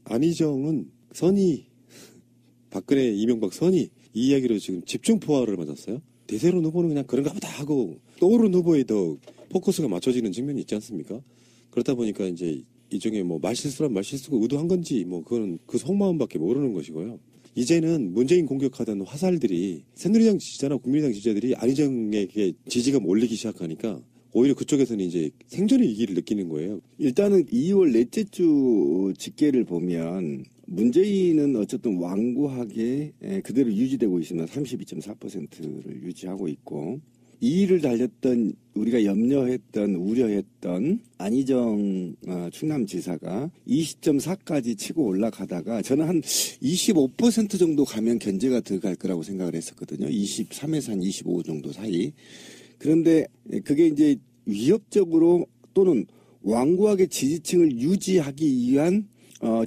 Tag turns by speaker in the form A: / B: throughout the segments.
A: 안희정은 선이 박근혜, 이명박 선이 이 이야기로 지금 집중 포화를 맞았어요. 대세론 후보는 그냥 그런가 보다 하고 떠오른 후보에 더 포커스가 맞춰지는 측면이 있지 않습니까? 그렇다 보니까 이제 이중에 뭐 말실수란 말실수고 의도한 건지 뭐 그건 그 속마음밖에 모르는 것이고요. 이제는 문재인 공격하던 화살들이 새누리당 지지자나 국민의당 지지자들이 안희정에게 지지가 몰리기 시작하니까 오히려 그쪽에서는 이제 생존의 위기를 느끼는 거예요.
B: 일단은 2월 넷째 주 집계를 보면 문재인은 어쨌든 완고하게 그대로 유지되고 있습니다. 32.4%를 유지하고 있고 2위를 달렸던 우리가 염려했던 우려했던 안희정 충남지사가 20.4까지 치고 올라가다가 저는 한 25% 정도 가면 견제가 들어갈 거라고 생각을 했었거든요. 23에서 한 25 정도 사이. 그런데 그게 이제 위협적으로 또는 완고하게 지지층을 유지하기 위한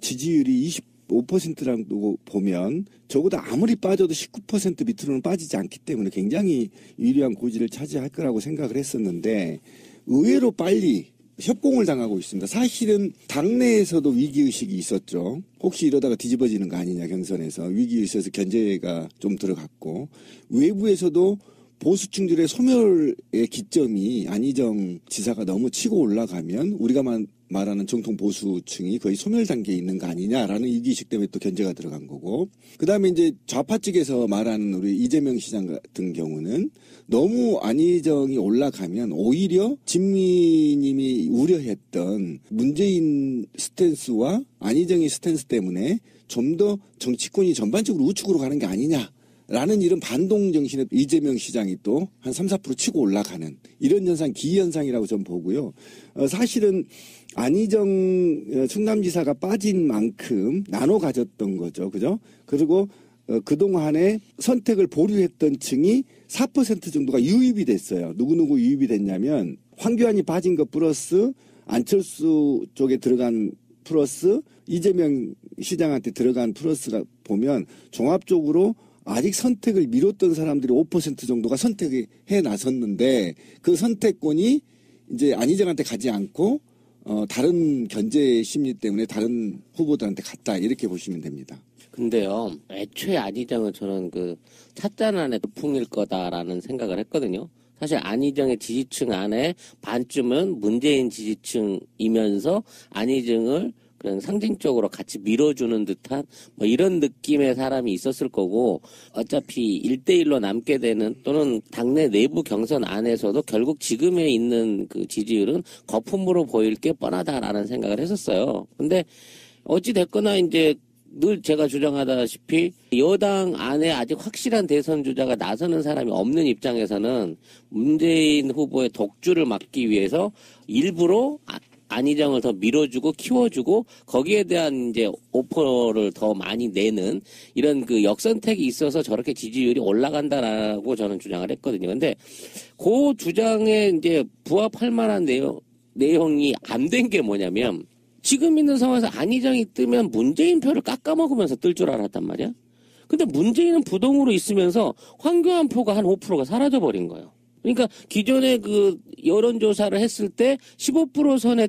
B: 지지율이 25%라고 보면 적어도 아무리 빠져도 19% 밑으로는 빠지지 않기 때문에 굉장히 유리한 고지를 차지할 거라고 생각을 했었는데 의외로 빨리 협공을 당하고 있습니다. 사실은 당내에서도 위기의식이 있었죠. 혹시 이러다가 뒤집어지는 거 아니냐 경선에서 위기의식에서 견제가 좀 들어갔고 외부에서도 보수층들의 소멸의 기점이 안희정 지사가 너무 치고 올라가면 우리가 말하는 정통 보수층이 거의 소멸 단계에 있는 거 아니냐라는 위기의식 때문에 또 견제가 들어간 거고 그다음에 이제 좌파 측에서 말하는 우리 이재명 시장 같은 경우는 너무 안희정이 올라가면 오히려 진미님이 우려했던 문재인 스탠스와 안희정의 스탠스 때문에 좀 더 정치권이 전반적으로 우측으로 가는 게 아니냐 라는 이런 반동 정신에 이재명 시장이 또 한 3, 4% 치고 올라가는 이런 현상, 기현상이라고 저는 보고요. 사실은 안희정 충남지사가 빠진 만큼 나눠 가졌던 거죠. 그죠? 그리고 그동안에 선택을 보류했던 층이 4% 정도가 유입이 됐어요. 누구누구 유입이 됐냐면 황교안이 빠진 것 플러스 안철수 쪽에 들어간 플러스 이재명 시장한테 들어간 플러스가 보면 종합적으로 아직 선택을 미뤘던 사람들이 5% 정도가 선택해 나섰는데 그 선택권이 이제 안희정한테 가지 않고 다른 견제 심리 때문에 다른 후보들한테 갔다 이렇게 보시면 됩니다.
C: 근데요, 애초에 안희정은 저는 그 찻잔 안에 풍일 거다라는 생각을 했거든요. 사실 안희정의 지지층 안에 반쯤은 문재인 지지층이면서 안희정을 그냥 상징적으로 같이 밀어주는 듯한 뭐 이런 느낌의 사람이 있었을 거고 어차피 1대1로 남게 되는 또는 당내 내부 경선 안에서도 결국 지금에 있는 그 지지율은 거품으로 보일 게 뻔하다라는 생각을 했었어요. 근데 어찌 됐거나 이제 늘 제가 주장하다시피 여당 안에 아직 확실한 대선 주자가 나서는 사람이 없는 입장에서는 문재인 후보의 독주를 막기 위해서 일부러 안희정을 더 밀어주고 키워주고 거기에 대한 이제 오퍼를 더 많이 내는 이런 그 역선택이 있어서 저렇게 지지율이 올라간다라고 저는 주장을 했거든요. 근데 그 주장에 이제 부합할 만한 내용이 안 된 게 뭐냐면 지금 있는 상황에서 안희정이 뜨면 문재인 표를 깎아먹으면서 뜰 줄 알았단 말이야. 근데 문재인은 부동으로 있으면서 황교안 표가 한 5%가 사라져버린 거예요. 그러니까 기존에 그 여론조사를 했을 때 15% 선에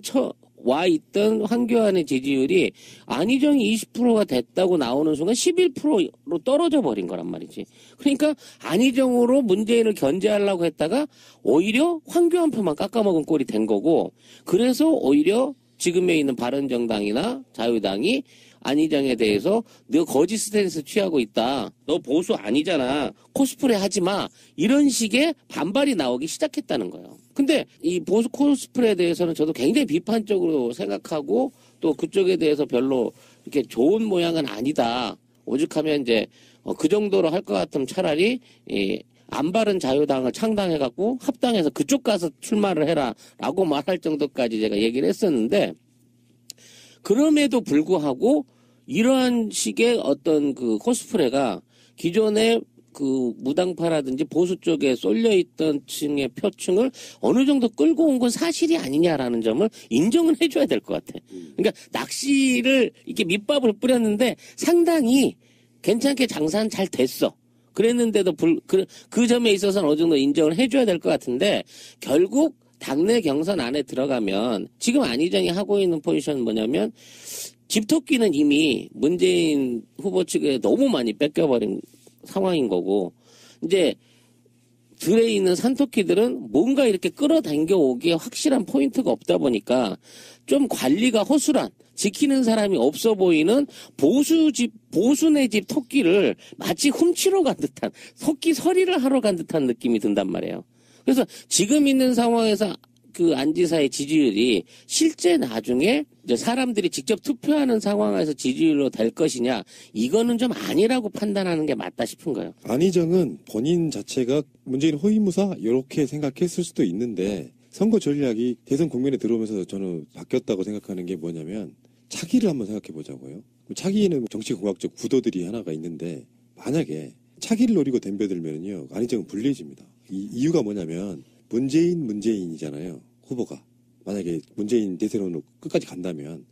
C: 와 있던 황교안의 지지율이 안희정이 20%가 됐다고 나오는 순간 11%로 떨어져 버린 거란 말이지. 그러니까 안희정으로 문재인을 견제하려고 했다가 오히려 황교안 표만 깎아먹은 꼴이 된 거고 그래서 오히려 지금에 있는 바른정당이나 자유당이 안희정에 대해서 너 거짓 스탠스 취하고 있다. 너 보수 아니잖아. 코스프레 하지 마. 이런 식의 반발이 나오기 시작했다는 거예요. 근데 이 보수 코스프레에 대해서는 저도 굉장히 비판적으로 생각하고 또 그쪽에 대해서 별로 이렇게 좋은 모양은 아니다. 오죽하면 이제 그 정도로 할 것 같으면 차라리 안 바른 자유당을 창당해갖고 합당해서 그쪽 가서 출마를 해라. 라고 말할 정도까지 제가 얘기를 했었는데 그럼에도 불구하고 이러한 식의 어떤 그 코스프레가 기존에 그 무당파라든지 보수 쪽에 쏠려있던 층의 표층을 어느 정도 끌고 온 건 사실이 아니냐라는 점을 인정을 해줘야 될 것 같아. 그러니까 낚시를 이렇게 밑밥을 뿌렸는데 상당히 괜찮게 장사는 잘 됐어. 그랬는데도 그 점에 있어서는 어느 정도 인정을 해줘야 될 것 같은데 결국 당내 경선 안에 들어가면 지금 안희정이 하고 있는 포지션은 뭐냐면 집토끼는 이미 문재인 후보 측에 너무 많이 뺏겨버린 상황인 거고 이제 들에 있는 산토끼들은 뭔가 이렇게 끌어당겨 오기에 확실한 포인트가 없다 보니까 좀 관리가 허술한 지키는 사람이 없어 보이는 보수네 집 토끼를 마치 훔치러 간 듯한 토끼 서리를 하러 간 듯한 느낌이 든단 말이에요. 그래서 지금 있는 상황에서 그 안 지사의 지지율이 실제 나중에 이제 사람들이 직접 투표하는 상황에서 지지율로 될 것이냐 이거는 좀 아니라고 판단하는 게 맞다 싶은 거예요.
A: 안희정은 본인 자체가 문재인 호위무사 이렇게 생각했을 수도 있는데 선거 전략이 대선 국면에 들어오면서 저는 바뀌었다고 생각하는 게 뭐냐면 차기를 한번 생각해 보자고요. 차기에는 정치공학적 구도들이 하나가 있는데 만약에 차기를 노리고 덤벼들면요 안희정은 불리해집니다. 이유가 뭐냐면 문재인이잖아요. 후보가. 만약에 문재인 대세론으로 끝까지 간다면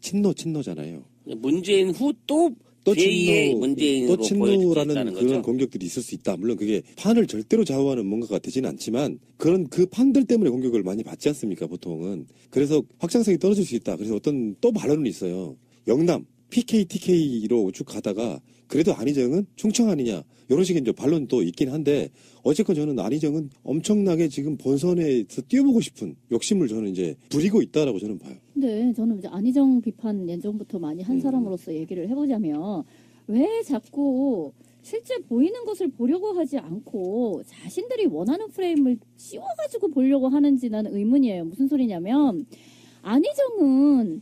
A: 친노잖아요.
C: 문재인 후 또 제2의 문재인으로
A: 또 친노라는
C: 보여줄
A: 그런
C: 거죠?
A: 공격들이 있을 수 있다. 물론 그게 판을 절대로 좌우하는 뭔가가 되지는 않지만 그런 그 판들 때문에 공격을 많이 받지 않습니까 보통은. 그래서 확장성이 떨어질 수 있다. 그래서 어떤 또 반론은 있어요. 영남 PK, TK로 쭉 가다가 그래도 안희정은 충청 아니냐 이런 식의 이제 반론도 있긴 한데 어쨌건 저는 안희정은 엄청나게 지금 본선에서 뛰어보고 싶은 욕심을 저는 이제 부리고 있다라고 저는 봐요.
D: 근데 저는 이제 안희정 비판 예전부터 많이 한 사람으로서 얘기를 해보자면 왜 자꾸 실제 보이는 것을 보려고 하지 않고 자신들이 원하는 프레임을 씌워가지고 보려고 하는지 나는 의문이에요. 무슨 소리냐면 안희정은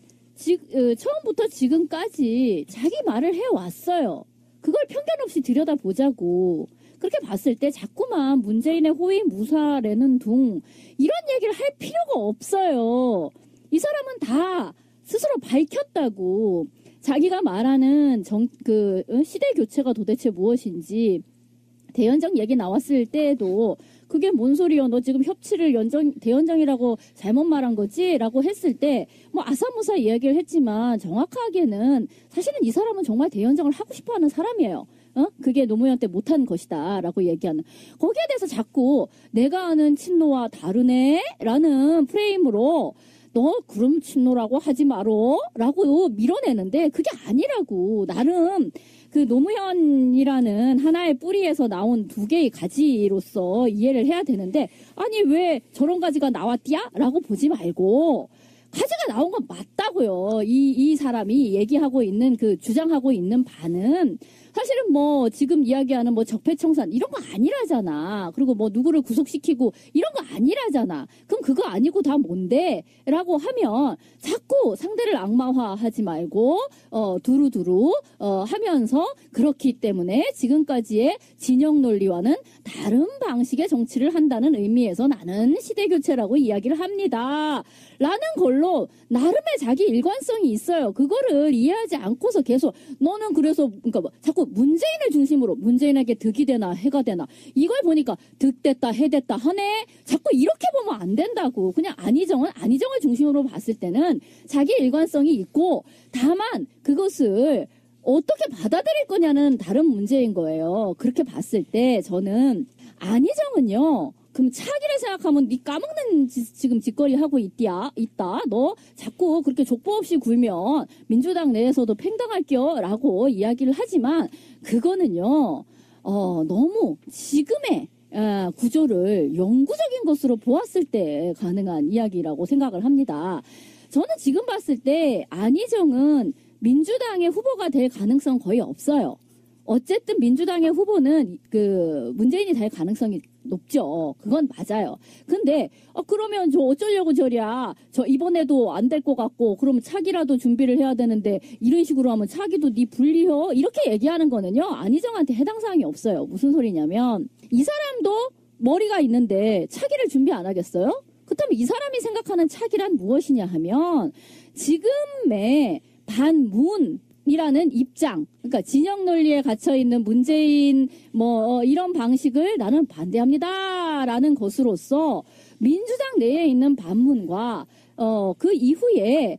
D: 처음부터 지금까지 자기 말을 해왔어요. 그걸 편견 없이 들여다보자고. 그렇게 봤을 때 자꾸만 문재인의 호위 무사라는 둥 이런 얘기를 할 필요가 없어요. 이 사람은 다 스스로 밝혔다고. 자기가 말하는 시대 교체가 도대체 무엇인지 대연정 얘기 나왔을 때에도 그게 뭔 소리여 너 지금 협치를 대연정이라고 잘못 말한 거지? 라고 했을 때 뭐 아사무사 이야기를 했지만 정확하게는 사실은 이 사람은 정말 대연정을 하고 싶어하는 사람이에요. 그게 노무현 때 못한 것이다 라고 얘기하는 거기에 대해서 자꾸 내가 아는 친노와 다르네? 라는 프레임으로 너 그럼 친노라고 하지 마로 라고 밀어내는데 그게 아니라고. 나름 그 노무현이라는 하나의 뿌리에서 나온 두 개의 가지로서 이해를 해야 되는데 아니 왜 저런 가지가 나왔디야? 라고 보지 말고 가지가 나온 건 맞다고요. 이 사람이 얘기하고 있는 주장하고 있는 바는 사실은 뭐 지금 이야기하는 뭐 적폐청산 이런 거 아니라잖아. 그리고 뭐 누구를 구속시키고 이런 거 아니라잖아. 그럼 그거 아니고 다 뭔데? 라고 하면 자꾸 상대를 악마화하지 말고 두루두루 하면서 그렇기 때문에 지금까지의 진영 논리와는 다른 방식의 정치를 한다는 의미에서 나는 시대교체라고 이야기를 합니다. 라는 걸로 나름의 자기 일관성이 있어요. 그거를 이해하지 않고서 계속 너는 그래서 그러니까 뭐 자꾸 문재인을 중심으로 문재인에게 득이 되나 해가 되나 이걸 보니까 득됐다 해됐다 하네. 자꾸 이렇게 보면 안 된다고. 그냥 안희정을 중심으로 봤을 때는 자기 일관성이 있고 다만 그것을 어떻게 받아들일 거냐는 다른 문제인 거예요. 그렇게 봤을 때 저는 안희정은요. 그럼 차기를 생각하면 네 까먹는 지금 짓거리 하고 있다. 너 자꾸 그렇게 족보 없이 굴면 민주당 내에서도 팽당할게요 라고 이야기를 하지만 그거는요. 너무 지금의 구조를 영구적인 것으로 보았을 때 가능한 이야기라고 생각을 합니다. 저는 지금 봤을 때 안희정은 민주당의 후보가 될 가능성 거의 없어요. 어쨌든 민주당의 후보는 문재인이 될 가능성이 높죠. 그건 맞아요. 근데 그러면 저 어쩌려고 저랴. 저 이번에도 안 될 것 같고 그러면 차기라도 준비를 해야 되는데 이런 식으로 하면 차기도 네 불리혀. 이렇게 얘기하는 거는요. 안희정한테 해당 사항이 없어요. 무슨 소리냐면 이 사람도 머리가 있는데 차기를 준비 안 하겠어요? 그렇다면 이 사람이 생각하는 차기란 무엇이냐 하면 지금의 반문이라는 입장, 그러니까 진영 논리에 갇혀 있는 문재인 이런 방식을 나는 반대합니다라는 것으로서 민주당 내에 있는 반문과 그 이후에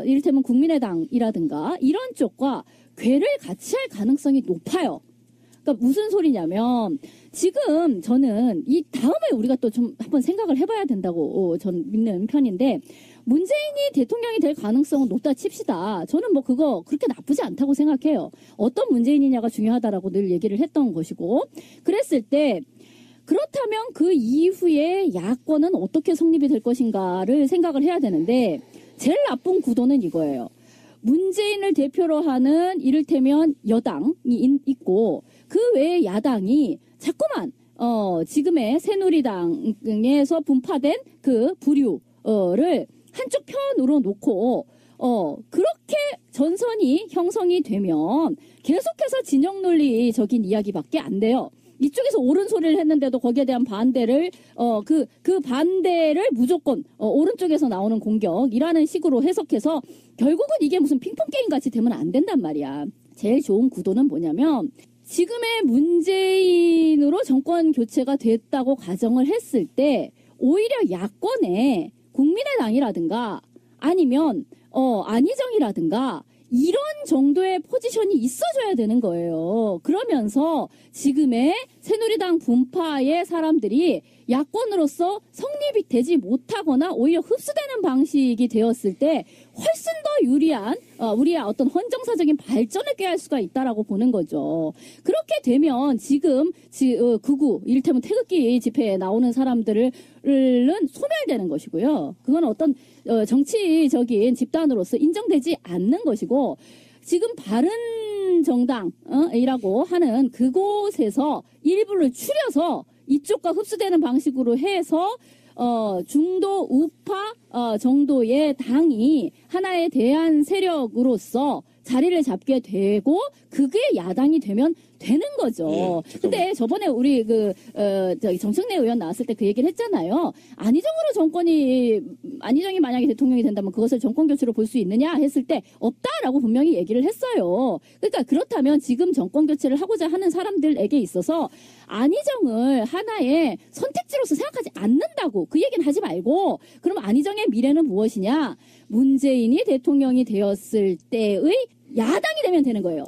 D: 이를테면 국민의당이라든가 이런 쪽과 궤를 같이 할 가능성이 높아요. 그러니까 무슨 소리냐면 지금 저는 이 다음에 우리가 또 좀 한번 생각을 해봐야 된다고 전 믿는 편인데 문재인이 대통령이 될 가능성은 높다 칩시다. 저는 뭐 그거 그렇게 나쁘지 않다고 생각해요. 어떤 문재인이냐가 중요하다라고 늘 얘기를 했던 것이고 그랬을 때 그렇다면 그 이후에 야권은 어떻게 성립이 될 것인가를 생각을 해야 되는데 제일 나쁜 구도는 이거예요. 문재인을 대표로 하는 이를테면 여당이 있고 그 외에 야당이 자꾸만 지금의 새누리당에서 분파된 그 부류를 한쪽 편으로 놓고 그렇게 전선이 형성이 되면 계속해서 진영 논리적인 이야기밖에 안 돼요. 이쪽에서 옳은 소리를 했는데도 거기에 대한 반대를 그 반대를 무조건 오른쪽에서 나오는 공격이라는 식으로 해석해서 결국은 이게 무슨 핑퐁 게임 같이 되면 안 된단 말이야. 제일 좋은 구도는 뭐냐면 지금의 문재인으로 정권 교체가 됐다고 가정을 했을 때 오히려 야권에 국민의당이라든가 아니면 안희정이라든가 이런 정도의 포지션이 있어줘야 되는 거예요. 그러면서 지금의 새누리당 분파의 사람들이 야권으로서 성립이 되지 못하거나 오히려 흡수되는 방식이 되었을 때 훨씬 더 유리한 우리의 어떤 헌정사적인 발전을 꾀할 수가 있다라고 보는 거죠. 그렇게 되면 지금 극우 이를테면 태극기 집회에 나오는 사람들은 소멸되는 것이고요. 그건 어떤 정치적인 집단으로서 인정되지 않는 것이고 지금 바른정당이라고 하는 그곳에서 일부를 추려서 이쪽과 흡수되는 방식으로 해서 중도 우파 정도의 당이 하나의 대안 세력으로서 자리를 잡게 되고 그게 야당이 되면 되는 거죠. 근데 저번에 우리 정청래 의원 나왔을 때 그 얘기를 했잖아요. 안희정이 만약에 대통령이 된다면 그것을 정권 교체로 볼 수 있느냐 했을 때 없다라고 분명히 얘기를 했어요. 그러니까 그렇다면 지금 정권 교체를 하고자 하는 사람들에게 있어서 안희정을 하나의 선택지로서 생각하지 않는다고 그 얘기는 하지 말고 그럼 안희정의 미래는 무엇이냐? 문재인이 대통령이 되었을 때의 야당이 되면 되는 거예요.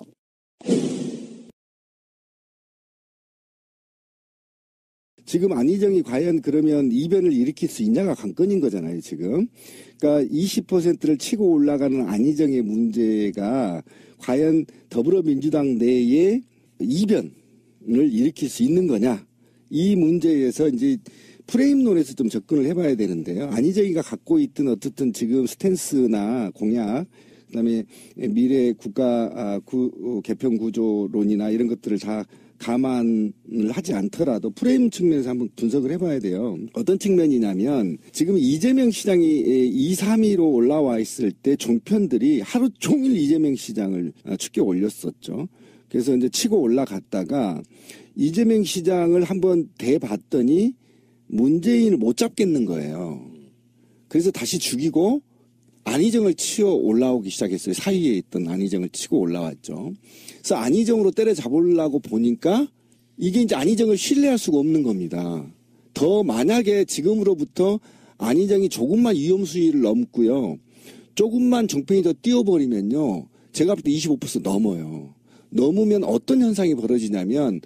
B: 지금 안희정이 과연 그러면 이변을 일으킬 수 있냐가 관건인 거잖아요, 지금. 그러니까 20%를 치고 올라가는 안희정의 문제가 과연 더불어민주당 내에 이변을 일으킬 수 있는 거냐. 이 문제에서 이제 프레임론에서 좀 접근을 해봐야 되는데요. 안희정이가 갖고 있던 어떻든 지금 스탠스나 공약, 그다음에 미래 국가 개편 구조론이나 이런 것들을 다 감안을 하지 않더라도 프레임 측면에서 한번 분석을 해봐야 돼요. 어떤 측면이냐면 지금 이재명 시장이 2, 3위로 올라와 있을 때 종편들이 하루 종일 이재명 시장을 축켜 올렸었죠. 그래서 이제 치고 올라갔다가 이재명 시장을 한번 대봤더니 문재인을 못 잡겠는 거예요. 그래서 다시 죽이고 안희정을 치어 올라오기 시작했어요. 사이에 있던 안희정을 치고 올라왔죠. 그래서 안희정으로 때려잡으려고 보니까 이게 이제 안희정을 신뢰할 수가 없는 겁니다. 더 만약에 지금으로부터 안희정이 조금만 위험수위를 넘고요. 조금만 정편이 더 띄워버리면요. 제가 볼 때 25% 넘어요. 넘으면 어떤 현상이 벌어지냐면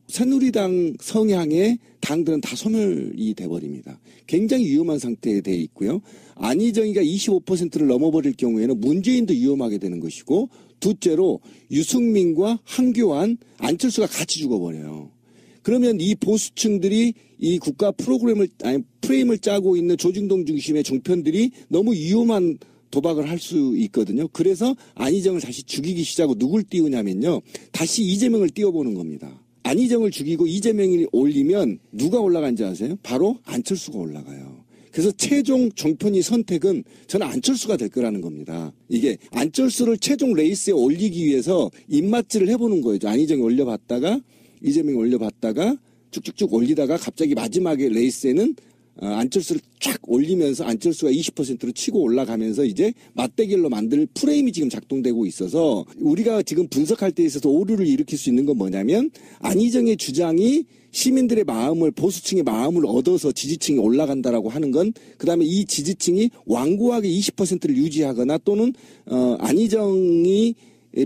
B: 새누리당 성향의 당들은 다 소멸이 돼버립니다. 굉장히 위험한 상태에 돼 있고요. 안희정이가 25%를 넘어버릴 경우에는 문재인도 위험하게 되는 것이고 둘째로 유승민과 한교안, 안철수가 같이 죽어버려요. 그러면 이 보수층들이 이 국가 프레임을 짜고 있는 조중동 중심의 종편들이 너무 위험한 도박을 할 수 있거든요. 그래서 안희정을 다시 죽이기 시작하고 누굴 띄우냐면요. 다시 이재명을 띄워보는 겁니다. 안희정을 죽이고 이재명이 올리면 누가 올라간지 아세요? 바로 안철수가 올라가요. 그래서 최종 종편이 선택은 저는 안철수가 될 거라는 겁니다. 이게 안철수를 최종 레이스에 올리기 위해서 입맛질을 해보는 거예요. 안희정이 올려봤다가 이재명이 올려봤다가 쭉쭉쭉 올리다가 갑자기 마지막에 레이스에는 안철수를 쫙 올리면서 안철수가 20%로 치고 올라가면서 이제 맞대결로 만들 프레임이 지금 작동되고 있어서 우리가 지금 분석할 때 있어서 오류를 일으킬 수 있는 건 뭐냐면 안희정의 주장이 시민들의 마음을 보수층의 마음을 얻어서 지지층이 올라간다라고 하는 건 그다음에 이 지지층이 완고하게 20%를 유지하거나 또는 안희정이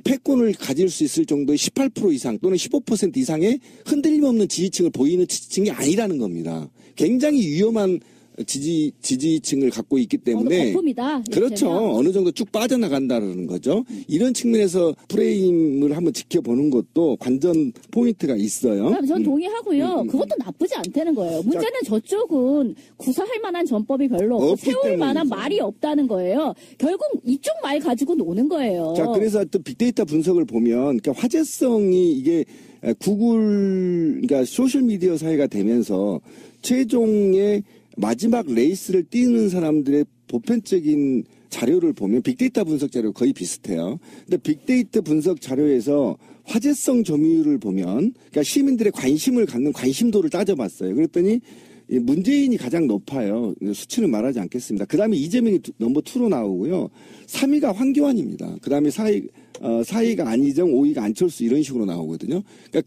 B: 패권을 가질 수 있을 정도의 18% 이상 또는 15% 이상의 흔들림 없는 지지층을 보이는 지지층이 아니라는 겁니다. 굉장히 위험한 지지층을 갖고 있기 때문에
D: 거품이다.
B: 그렇죠. 어느 정도 쭉 빠져나간다는 거죠. 이런 측면에서 프레임을 한번 지켜보는 것도 관전 포인트가 있어요.
D: 전 동의하고요. 그것도 나쁘지 않다는 거예요. 문제는 저쪽은 구사할 만한 전법이 별로 없고 세울 만한 말이 없다는 거예요. 결국 이쪽 말 가지고 노는 거예요.
B: 자, 그래서 또 빅데이터 분석을 보면 그러니까 화제성이 이게 그러니까 소셜미디어 사회가 되면서 최종의 마지막 레이스를 뛰는 사람들의 보편적인 자료를 보면 빅데이터 분석 자료 거의 비슷해요. 근데 빅데이터 분석 자료에서 화제성 점유율을 보면 그러니까 시민들의 관심을 갖는 관심도를 따져봤어요. 그랬더니 문재인이 가장 높아요. 수치는 말하지 않겠습니다. 그 다음에 이재명이 넘버 2로 나오고요. 3위가 황교안입니다. 그 다음에 4위가 안희정, 5위가 안철수 이런 식으로 나오거든요. 그러니까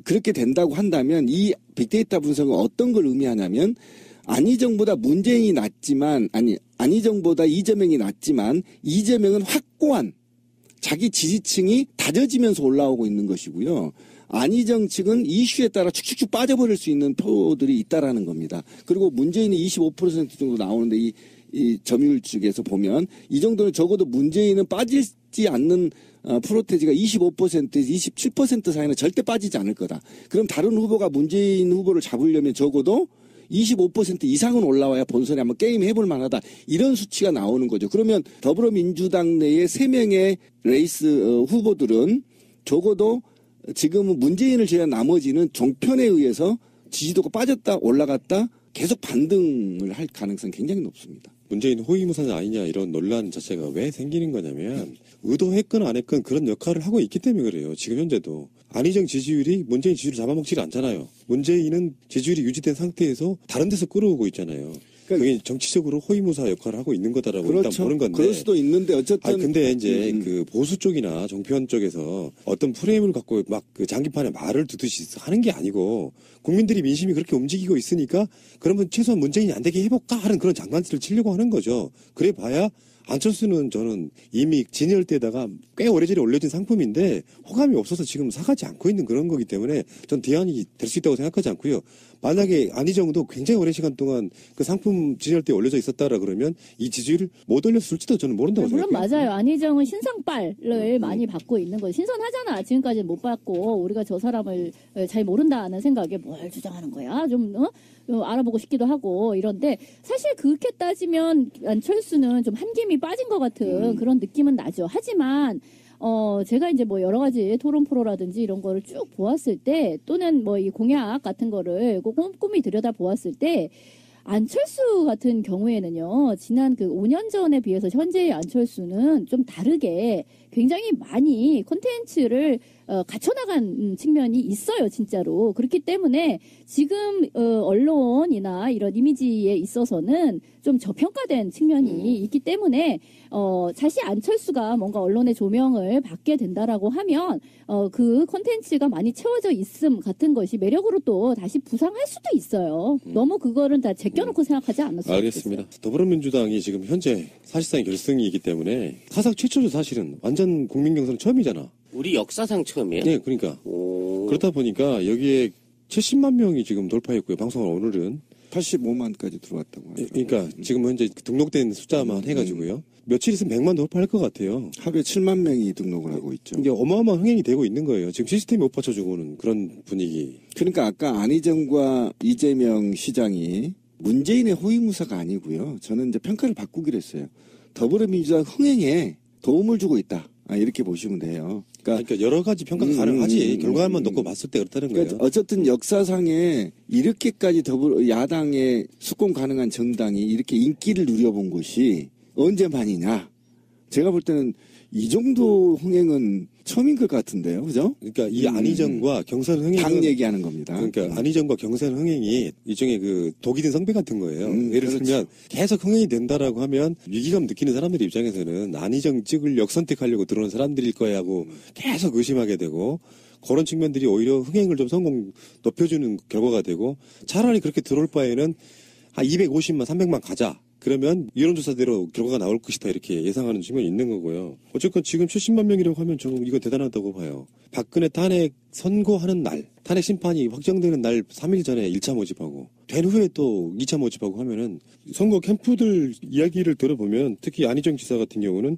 B: 그렇게 된다고 한다면 이 빅데이터 분석은 어떤 걸 의미하냐면 안희정보다 문재인이 낫지만 안희정보다 이재명이 낫지만 이재명은 확고한 자기 지지층이 다져지면서 올라오고 있는 것이고요. 안희정 측은 이슈에 따라 축축축 빠져버릴 수 있는 표들이 있다라는 겁니다. 그리고 문재인이 25% 정도 나오는데 이 점유율 쪽에서 보면 이 정도는 적어도 문재인은 빠지지 않는 프로테지가 25%에서 27% 사이는 절대 빠지지 않을 거다. 그럼 다른 후보가 문재인 후보를 잡으려면 적어도 25% 이상은 올라와야 본선에 한번 게임 해볼 만하다. 이런 수치가 나오는 거죠. 그러면 더불어민주당 내에 3명의 레이스 후보들은 적어도 지금은 문재인을 제외한 나머지는 종편에 의해서 지지도가 빠졌다 올라갔다 계속 반등을 할 가능성이 굉장히 높습니다.
A: 문재인 호위무사냐 아니냐 이런 논란 자체가 왜 생기는 거냐면 의도했건 안 했건 그런 역할을 하고 있기 때문에 그래요. 지금 현재도. 안희정 지지율이 문재인 지지율을 잡아먹지가 않잖아요. 문재인은 지지율이 유지된 상태에서 다른 데서 끌어오고 있잖아요. 그게 정치적으로 호위무사 역할을 하고 있는 거다라고
B: 그렇죠.
A: 일단 보는 건데.
B: 그럴 수도 있는데 어쨌든.
A: 근데 이제 그 보수 쪽이나 정편 쪽에서 어떤 프레임을 갖고 막 그 장기판에 말을 두듯이 하는 게 아니고 국민들이 민심이 그렇게 움직이고 있으니까 그러면 최소한 문재인이 안 되게 해볼까 하는 그런 장난치를 치려고 하는 거죠. 그래 봐야 안철수는 저는 이미 진열 때다가 꽤 오래전에 올려진 상품인데 호감이 없어서 지금 사가지 않고 있는 그런 거기 때문에 전 대안이 될 수 있다고 생각하지 않고요. 만약에 안희정도 굉장히 오랜 시간 동안 그 상품 진열 때 올려져 있었다라 그러면 이 지지율을 못 올렸을지도 저는 모른다고
D: 물론
A: 생각해요.
D: 맞아요. 안희정은 신상빨을 많이 받고 있는 거예요. 신선하잖아. 지금까지는 못 받고 우리가 저 사람을 잘 모른다는 생각에 뭘 주장하는 거야. 좀 알아보고 싶기도 하고 이런데 사실 그렇게 따지면 안철수는 좀 한김이 빠진 것 같은 그런 느낌은 나죠. 하지만 제가 이제 뭐 여러 가지 토론 프로라든지 이런 거를 쭉 보았을 때 또는 뭐 이 공약 같은 거를 꼼꼼히 들여다 보았을 때 안철수 같은 경우에는요, 지난 그 5년 전에 비해서 현재의 안철수는 좀 다르게 굉장히 많이 콘텐츠를 갖춰나간 측면이 있어요, 진짜로. 그렇기 때문에 지금 언론이나 이런 이미지에 있어서는 좀 저평가된 측면이 있기 때문에 사실 안철수가 뭔가 언론의 조명을 받게 된다라고 하면 그 콘텐츠가 많이 채워져 있음 같은 것이 매력으로 또 다시 부상할 수도 있어요. 너무 그거는 다 제껴놓고 생각하지 않았어요.
A: 알겠습니다. 더불어민주당이 지금 현재 사실상 결승이기 때문에 사상 최초죠. 사실은 완전 국민 경선은 처음이잖아.
C: 우리 역사상 처음이에요?
A: 네, 그러니까
C: 오.
A: 그렇다 보니까 여기에 70만 명이 지금 돌파했고요. 방송을 오늘은
B: 85만까지 들어왔다고 하더라고요.
A: 그러니까 지금 현재 등록된 숫자만 해가지고요. 며칠 있으면 100만 돌파할 것 같아요.
B: 하루에 7만 명이 등록을 하고 있죠.
A: 이게 어마어마한 흥행이 되고 있는 거예요. 지금 시스템이 못 받쳐주고는 그런 분위기.
B: 그러니까 아까 안희정과 이재명 시장이 문재인의 호위무사가 아니고요. 저는 이제 평가를 바꾸기로 했어요. 더불어민주당 흥행에 도움을 주고 있다. 이렇게 보시면 돼요.
A: 그러니까 여러 가지 평가가 가능하지. 결과만 놓고 봤을 때 그렇다는 거예요.
B: 그러니까 어쨌든 역사상에 이렇게까지 야당의 수권 가능한 정당이 이렇게 인기를 누려본 것이 언제만이냐. 제가 볼 때는 이 정도 흥행은 처음인 것 같은데요. 그죠?
A: 그러니까 이 안희정과 경선 흥행은
B: 당 얘기하는 겁니다.
A: 그러니까 안희정과 경선 흥행이 일종의 그 독이 든 성배 같은 거예요. 예를
B: 그렇죠.
A: 들면 계속 흥행이 된다라고 하면 위기감 느끼는 사람들 입장에서는 안희정 찍을 역선택하려고 들어오는 사람들일 거야 하고 계속 의심하게 되고 그런 측면들이 오히려 흥행을 좀 성공 높여주는 결과가 되고 차라리 그렇게 들어올 바에는 한 250만 300만 가자. 그러면 여론조사대로 결과가 나올 것이다 이렇게 예상하는 측면이 있는 거고요. 어쨌건 지금 70만 명이라고 하면 저는 이거 대단하다고 봐요. 박근혜 탄핵 선고하는 날, 탄핵 심판이 확정되는 날 3일 전에 1차 모집하고 된 후에 또 2차 모집하고 하면은 선거 캠프들 이야기를 들어보면 특히 안희정 지사 같은 경우는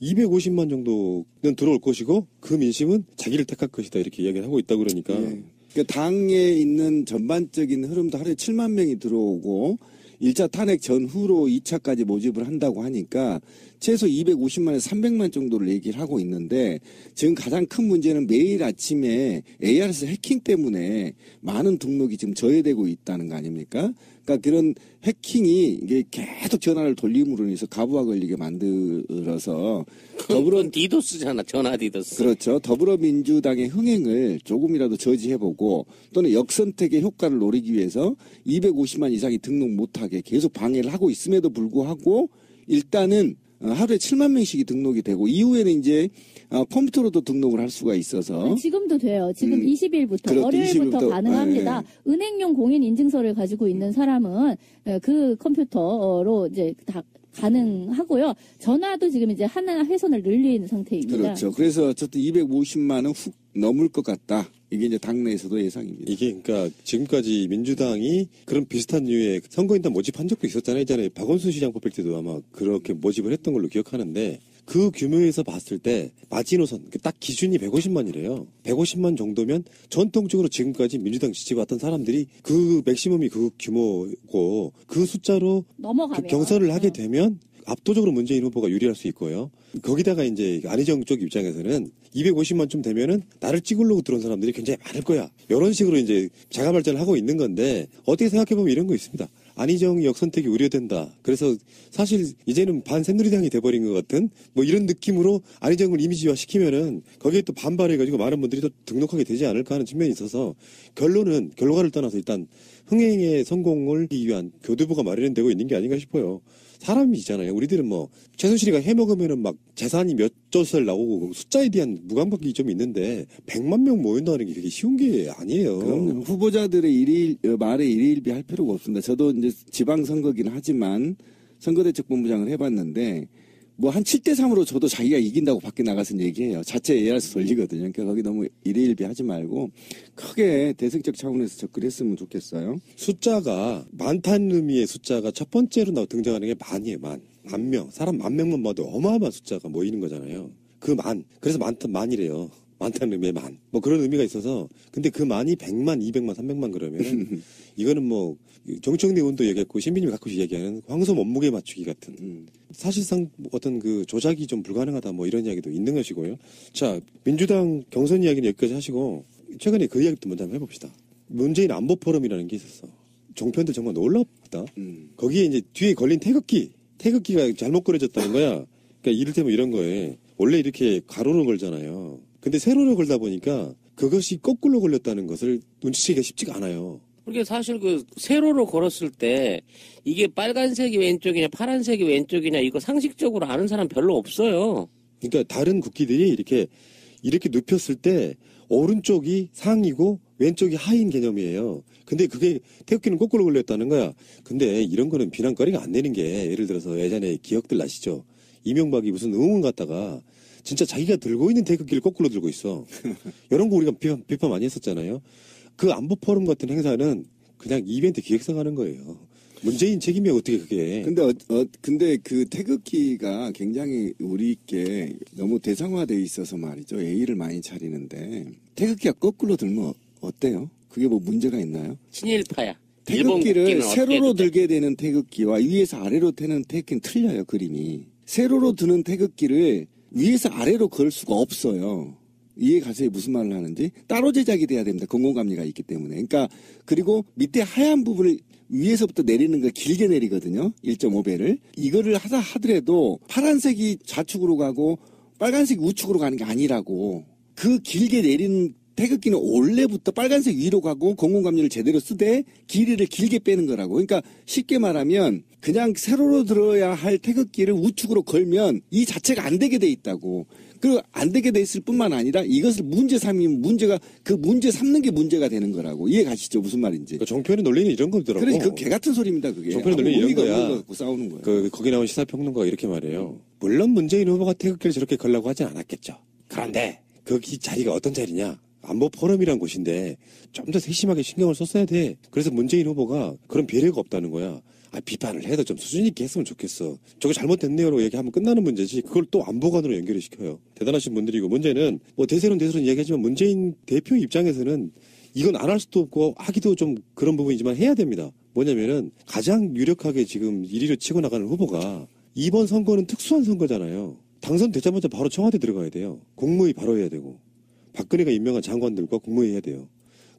A: 250만 정도는 들어올 것이고 그 민심은 자기를 택할 것이다 이렇게 이야기를 하고 있다 그러니까
B: 예. 그러니까 당에 있는 전반적인 흐름도 하루에 7만 명이 들어오고 1차 탄핵 전후로 2차까지 모집을 한다고 하니까 최소 250만에서 300만 정도를 얘기를 하고 있는데 지금 가장 큰 문제는 매일 아침에 ARS 해킹 때문에 많은 등록이 지금 저해되고 있다는 거 아닙니까? 그러니까 그런 해킹이 이게 계속 전화를 돌림으로 인해서 가부가 걸리게 만들어서
C: 그건 디도스잖아. 전화 디도스.
B: 그렇죠. 더불어민주당의 흥행을 조금이라도 저지해보고 또는 역선택의 효과를 노리기 위해서 250만 이상이 등록 못하게 계속 방해를 하고 있음에도 불구하고 일단은 하루에 7만 명씩이 등록이 되고 이후에는 이제 컴퓨터로도 등록을 할 수가 있어서
D: 지금도 돼요. 지금 20일부터
B: 그렇죠.
D: 월요일부터
B: 20일부터,
D: 가능합니다. 은행용 공인 인증서를 가지고 있는 사람은 그 컴퓨터로 이제 다 가능하고요. 전화도 지금 이제 하나 회선을 늘린 상태입니다.
B: 그렇죠. 그래서 어쨌든 250만은 훅 넘을 것 같다. 이게 이제 당내에서도 예상입니다.
A: 이게 그러니까 지금까지 민주당이 그런 비슷한 류의 선거인단 모집한 적도 있었잖아요. 예전에 박원순 시장 뽑힐 때도 아마 그렇게 모집을 했던 걸로 기억하는데 그 규모에서 봤을 때 마지노선 딱 기준이 150만이래요. 150만 정도면 전통적으로 지금까지 민주당 지지받던 사람들이 그 맥시멈이 그 규모고 그 숫자로
D: 넘어가면
A: 경선을 하게 되면 압도적으로 문재인 후보가 유리할 수 있고요. 거기다가 이제 안희정 쪽 입장에서는 250만쯤 되면은 나를 찍으려고 들어온 사람들이 굉장히 많을 거야. 이런 식으로 이제 자가 발전을 하고 있는 건데 어떻게 생각해보면 이런 거 있습니다. 안희정 역선택이 우려된다. 그래서 사실 이제는 반새누리당이 돼버린 것 같은 뭐 이런 느낌으로 안희정을 이미지화 시키면은 거기에 또 반발해가지고 많은 분들이 또 등록하게 되지 않을까 하는 측면이 있어서 결과를 떠나서 일단 흥행의 성공을 하기 위한 교두보가 마련되고 있는 게 아닌가 싶어요. 사람이 있잖아요. 우리들은 뭐 최순실이가 해먹으면은 막 재산이 몇 조설 나오고 숫자에 대한 무감각이 좀 있는데 100만 명 모인다는 게 그게 쉬운 게 아니에요.
B: 그럼 후보자들의 말에 일일비 할 필요가 없습니다. 저도 이제 지방선거긴 하지만 선거대책본부장을 해봤는데 뭐 한 7대3으로 저도 자기가 이긴다고 밖에 나가서 얘기해요. 자체 ARS 돌리거든요. 그러니까 거기 너무 일일비 하지 말고 크게 대승적 차원에서 접근했으면 좋겠어요.
A: 숫자가 많다는 의미의 숫자가 첫 번째로 등장하는 게 만이에요. 만 명. 사람 10,000명만 봐도 어마어마한 숫자가 모이는 거잖아요. 그 만. 그래서 만이래요. 많다는 의미의 만. 뭐 그런 의미가 있어서 근데 그 만이 100만, 200만, 300만 그러면 이거는 뭐 정청래 의원도 얘기했고 신비님이 가끔씩 얘기하는 황소 몸무게 맞추기 같은 사실상 어떤 그 조작이 좀 불가능하다 뭐 이런 이야기도 있는 것이고요. 자, 민주당 경선 이야기는 여기까지 하시고 최근에 그 이야기도 먼저 한번 해봅시다. 문재인 안보 포럼이라는 게 있었어. 종편들 정말 놀랍다. 거기에 이제 뒤에 걸린 태극기가 잘못 그려졌다는 거야. 그러니까 이를테면 이런 거에 원래 이렇게 가로로 걸잖아요. 근데 세로로 걸다 보니까 그것이 거꾸로 걸렸다는 것을 눈치채기가 쉽지가 않아요.
C: 그게 사실 그 세로로 걸었을 때 이게 빨간색이 왼쪽이냐 파란색이 왼쪽이냐 이거 상식적으로 아는 사람 별로 없어요.
A: 그러니까 다른 국기들이 이렇게 눕혔을 때 오른쪽이 상이고 왼쪽이 하인 개념이에요. 근데 그게 태극기는 거꾸로 걸렸다는 거야. 근데 이런 거는 비난거리가 안 되는 게 예를 들어서 예전에 기억들 나시죠? 이명박이 무슨 의원 갔다가 진짜 자기가 들고 있는 태극기를 거꾸로 들고 있어. 이런 거 우리가 비판 많이 했었잖아요. 그 안보 포럼 같은 행사는 그냥 이벤트 기획사 가는 거예요. 문재인 책임이야 어떻게 그게.
B: 근데 그 태극기가 굉장히 우리께 너무 대상화되어 있어서 말이죠. 예의를 많이 차리는데 태극기가 거꾸로 들면 어때요? 그게 뭐 문제가 있나요?
C: 친일파야.
B: 태극기를 세로로 들게 되는 태극기와 위에서 아래로 되는 태극기는 틀려요. 그림이. 세로로 드는 태극기를 위에서 아래로 걸 수가 없어요. 이해 가세요? 무슨 말을 하는지? 따로 제작이 돼야 됩니다. 공공감리가 있기 때문에. 그러니까 그리고 밑에 하얀 부분을 위에서부터 내리는 거 길게 내리거든요. 1.5배를. 이거를 하더라도 파란색이 좌측으로 가고 빨간색이 우측으로 가는 게 아니라고. 그 길게 내리는 태극기는 원래부터 빨간색 위로 가고 공공감리를 제대로 쓰되 길이를 길게 빼는 거라고. 그러니까 쉽게 말하면 그냥 세로로 들어야 할 태극기를 우측으로 걸면 이 자체가 안 되게 돼 있다고. 그리고 안 되게 돼 있을 뿐만 아니라 이것을 문제 삼으면 문제가 그 문제 삼는 게 문제가 되는 거라고. 이해 가시죠? 무슨 말인지.
A: 그 정표의 논리는 이런 거더라고.
B: 그러니 그 개 같은 소리입니다. 그게.
A: 정표의 논리는 이런
B: 의미가
A: 거야.
B: 없는 거 갖고 싸우는 거예요.
A: 거기 나온 시사평론가가 이렇게 말해요. 물론 문재인 후보가 태극기를 저렇게 걸라고 하진 않았겠죠. 그런데 거기 자리가 어떤 자리냐? 안보 포럼이란 곳인데 좀 더 세심하게 신경을 썼어야 돼. 그래서 문재인 후보가 그런 배려가 없다는 거야. 비판을 해도 좀 수준 있게 했으면 좋겠어. 저거 잘못됐네요라고 얘기하면 끝나는 문제지. 그걸 또 안보관으로 연결을 시켜요. 대단하신 분들이고 문제는 뭐 대세론 이야기하지만 문재인 대표 입장에서는 이건 안 할 수도 없고 하기도 좀 그런 부분이지만 해야 됩니다. 뭐냐면은 가장 유력하게 지금 1위로 치고 나가는 후보가 이번 선거는 특수한 선거잖아요. 당선되자마자 바로 청와대 들어가야 돼요. 국무회의 바로 해야 되고 박근혜가 임명한 장관들과 국무회의 해야 돼요.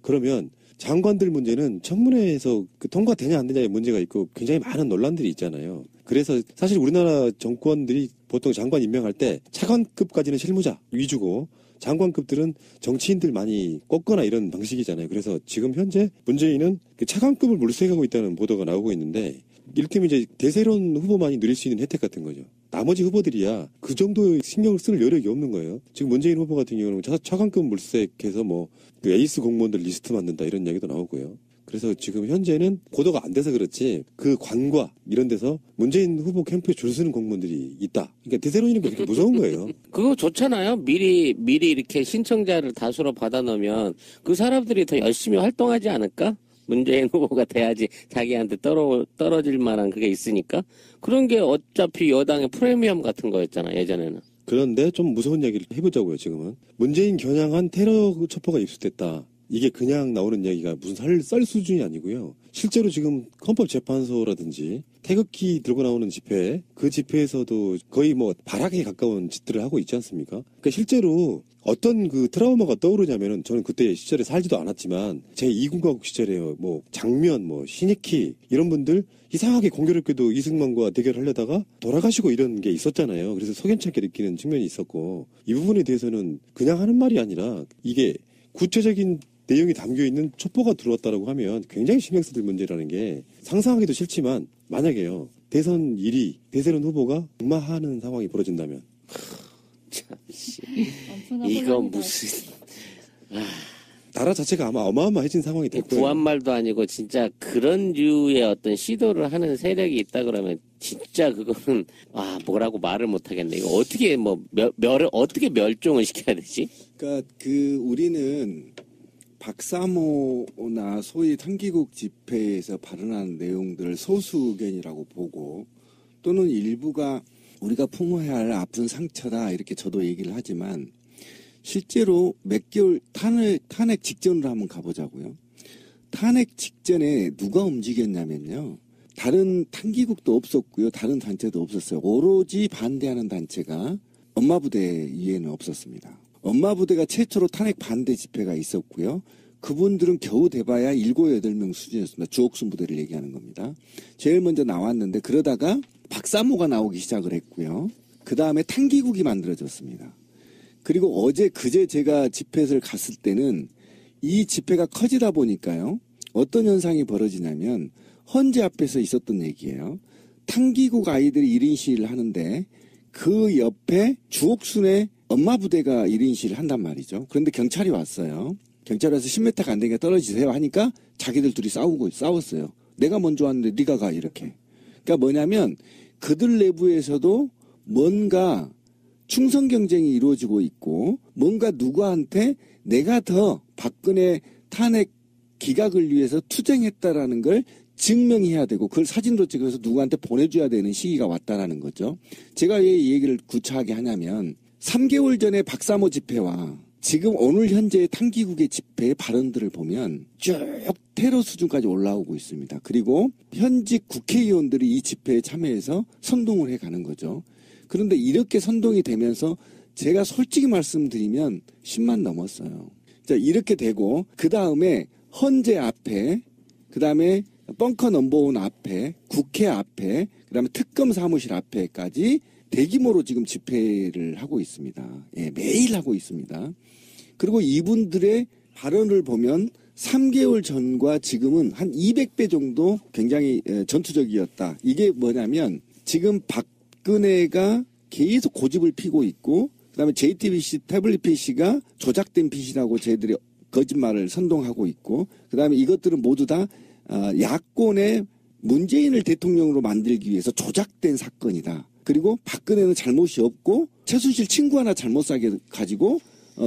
A: 그러면 장관들 문제는 청문회에서 통과되냐 안 되냐의 문제가 있고 굉장히 많은 논란들이 있잖아요. 그래서 사실 우리나라 정권들이 보통 장관 임명할 때 차관급까지는 실무자 위주고 장관급들은 정치인들 많이 꺾거나 이런 방식이잖아요. 그래서 지금 현재 문재인은 그 차관급을 물색하고 있다는 보도가 나오고 있는데 이를테면 이제 대세론 후보만이 누릴 수 있는 혜택 같은 거죠. 나머지 후보들이야 그 정도의 신경을 쓸 여력이 없는 거예요. 지금 문재인 후보 같은 경우는 차관급 물색해서 뭐 그 에이스 공무원들 리스트 만든다 이런 이야기도 나오고요. 그래서 지금 현재는 고도가 안 돼서 그렇지 그 관과 이런 데서 문재인 후보 캠프에 줄 서는 공무원들이 있다. 그러니까 대세론이라는 게 그렇게 무서운 거예요.
C: 그거 좋잖아요. 미리 이렇게 신청자를 다수로 받아놓으면 그 사람들이 더 열심히 활동하지 않을까? 문재인 후보가 돼야지 자기한테 떨어질 만한 그게 있으니까. 그런 게 어차피 여당의 프리미엄 같은 거였잖아, 예전에는.
A: 그런데 좀 무서운 이야기를 해보자고요, 지금은. 문재인 겨냥한 테러 첩보가 입수됐다. 이게 그냥 나오는 이야기가 무슨 썰 수준이 아니고요. 실제로 지금 헌법재판소라든지 태극기 들고 나오는 집회, 그 집회에서도 거의 뭐 발악에 가까운 짓들을 하고 있지 않습니까? 그러니까 실제로 어떤 그 트라우마가 떠오르냐면은 저는 그때 시절에 살지도 않았지만 제 2군가국 시절에 뭐 장면, 뭐 신익희 이런 분들 이상하게 공교롭게도 이승만과 대결하려다가 돌아가시고 이런 게 있었잖아요. 그래서 석연찮게 느끼는 측면이 있었고 이 부분에 대해서는 그냥 하는 말이 아니라 이게 구체적인 내용이 담겨있는 첩보가 들어왔다라고 하면 굉장히 신경 쓸 문제라는 게 상상하기도 싫지만 만약에요. 대선 1위, 대세론 후보가 낙마하는 상황이 벌어진다면
C: 참씨.
D: 엄청난
C: 이거
D: 혼란이다.
C: 무슨
A: 나라 자체가 아마 어마어마해진 상황이 될 거예요.
C: 구한 말도 아니고 진짜 그런 류의 어떤 시도를 하는 세력이 있다 그러면 진짜 그거는 뭐라고 말을 못 하겠네. 이거 어떻게 어떻게 멸종을 시켜야 되지?
B: 그러니까 우리는 박사모나 소위 탐기국 집회에서 발언한 내용들을 소수 의견이라고 보고 또는 일부가 우리가 품어야 할 아픈 상처다 이렇게 저도 얘기를 하지만 실제로 몇 개월 탄핵 직전으로 한번 가보자고요. 탄핵 직전에 누가 움직였냐면요. 다른 탐기국도 없었고요. 다른 단체도 없었어요. 오로지 반대하는 단체가 엄마부대 이외에는 없었습니다. 엄마부대가 최초로 탄핵 반대 집회가 있었고요. 그분들은 겨우 돼봐야 7, 8명 수준이었습니다. 주옥순 부대를 얘기하는 겁니다. 제일 먼저 나왔는데 그러다가 박사모가 나오기 시작을 했고요. 그 다음에 탐기국이 만들어졌습니다. 그리고 그제 제가 집회를 갔을 때는 이 집회가 커지다 보니까요. 어떤 현상이 벌어지냐면 헌재 앞에서 있었던 얘기예요. 탐기국 아이들이 1인 시위를 하는데 그 옆에 주옥순의 엄마 부대가 1인 시위를 한단 말이죠. 그런데 경찰이 왔어요. 경찰이 와서 10m가 안 되니까 떨어지세요 하니까 자기들 둘이 싸웠어요. 내가 먼저 왔는데 네가 가 이렇게. 그러니까 뭐냐면 그들 내부에서도 뭔가 충성 경쟁이 이루어지고 있고 뭔가 누구한테 내가 더 박근혜 탄핵 기각을 위해서 투쟁했다라는 걸 증명해야 되고 그걸 사진으로 찍어서 누구한테 보내줘야 되는 시기가 왔다라는 거죠. 제가 왜 이 얘기를 구차하게 하냐면 3개월 전에 박사모 집회와 지금 오늘 현재의 탐기국의 집회의 발언들을 보면 쭉 테러 수준까지 올라오고 있습니다. 그리고 현직 국회의원들이 이 집회에 참여해서 선동을 해가는 거죠. 그런데 이렇게 선동이 되면서 제가 솔직히 말씀드리면 10만 넘었어요. 자, 이렇게 되고 그 다음에 헌재 앞에 그 다음에 벙커 넘버원 앞에 국회 앞에 그 다음에 특검 사무실 앞에까지 대규모로 지금 집회를 하고 있습니다. 예, 매일 하고 있습니다. 그리고 이분들의 발언을 보면 3개월 전과 지금은 한 200배 정도 굉장히 전투적이었다. 이게 뭐냐면 지금 박근혜가 계속 고집을 피고 있고 그다음에 JTBC 태블릿 PC가 조작된 PC라고 저희들이 거짓말을 선동하고 있고 그다음에 이것들은 모두 다 야권의 문재인을 대통령으로 만들기 위해서 조작된 사건이다. 그리고 박근혜는 잘못이 없고 최순실 친구 하나 잘못 사게 가지고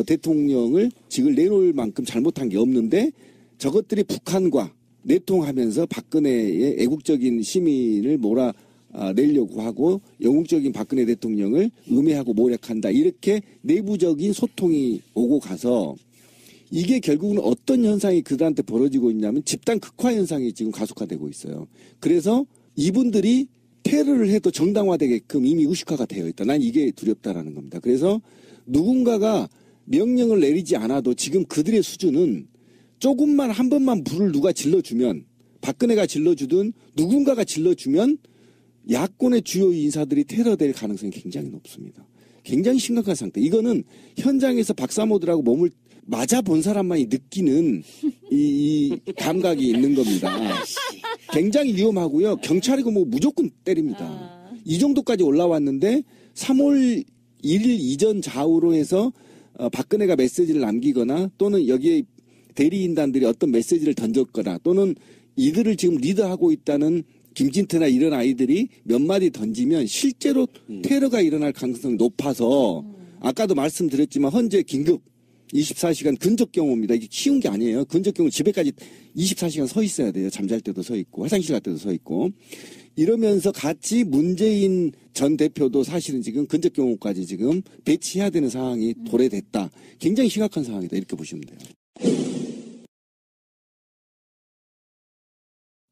B: 대통령을 직을 내놓을 만큼 잘못한 게 없는데 저것들이 북한과 내통하면서 박근혜의 애국적인 시민을 몰아내려고 하고 영웅적인 박근혜 대통령을 음해하고 모략한다. 이렇게 내부적인 소통이 오고 가서 이게 결국은 어떤 현상이 그들한테 벌어지고 있냐면 집단 극화 현상이 지금 가속화되고 있어요. 그래서 이분들이 테러를 해도 정당화되게끔 이미 의식화가 되어 있다. 난 이게 두렵다라는 겁니다. 그래서 누군가가 명령을 내리지 않아도 지금 그들의 수준은 조금만 한 번만 불을 누가 질러주면 박근혜가 질러주든 누군가가 질러주면 야권의 주요 인사들이 테러될 가능성이 굉장히 높습니다. 굉장히 심각한 상태. 이거는 현장에서 박사모들하고 몸을 맞아본 사람만이 느끼는 이 감각이 있는 겁니다. 굉장히 위험하고요. 경찰이고 뭐 무조건 때립니다. 이 정도까지 올라왔는데 3월 1일 이전 좌우로 해서 박근혜가 메시지를 남기거나 또는 여기에 대리인단들이 어떤 메시지를 던졌거나 또는 이들을 지금 리드하고 있다는 김진태나 이런 아이들이 몇 마디 던지면 실제로 테러가 일어날 가능성이 높아서 아까도 말씀드렸지만 현재 긴급 24시간 근접 경호입니다. 이게 쉬운 게 아니에요. 근접 경호 집에까지 24시간 서 있어야 돼요. 잠잘 때도 서 있고 화장실 갈 때도 서 있고 이러면서 같이 문재인 전 대표도 사실은 지금 근접 경호까지 지금 배치해야 되는 상황이 도래됐다. 굉장히 심각한 상황이다. 이렇게 보시면 돼요.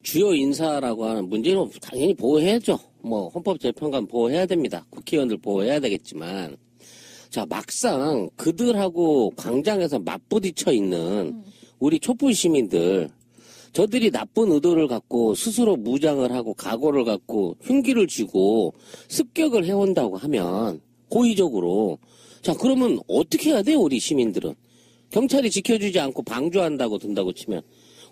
C: 주요 인사라고 하는 문재인은 당연히 보호해야죠. 뭐 헌법재판관 보호해야 됩니다. 국회의원들 보호해야 되겠지만 자 막상 그들하고 광장에서 맞부딪혀 있는 우리 촛불 시민들 저들이 나쁜 의도를 갖고 스스로 무장을 하고 각오를 갖고 흉기를 쥐고 습격을 해온다고 하면 고의적으로 자 그러면 어떻게 해야 돼요 우리 시민들은 경찰이 지켜주지 않고 방조한다고 든다고 치면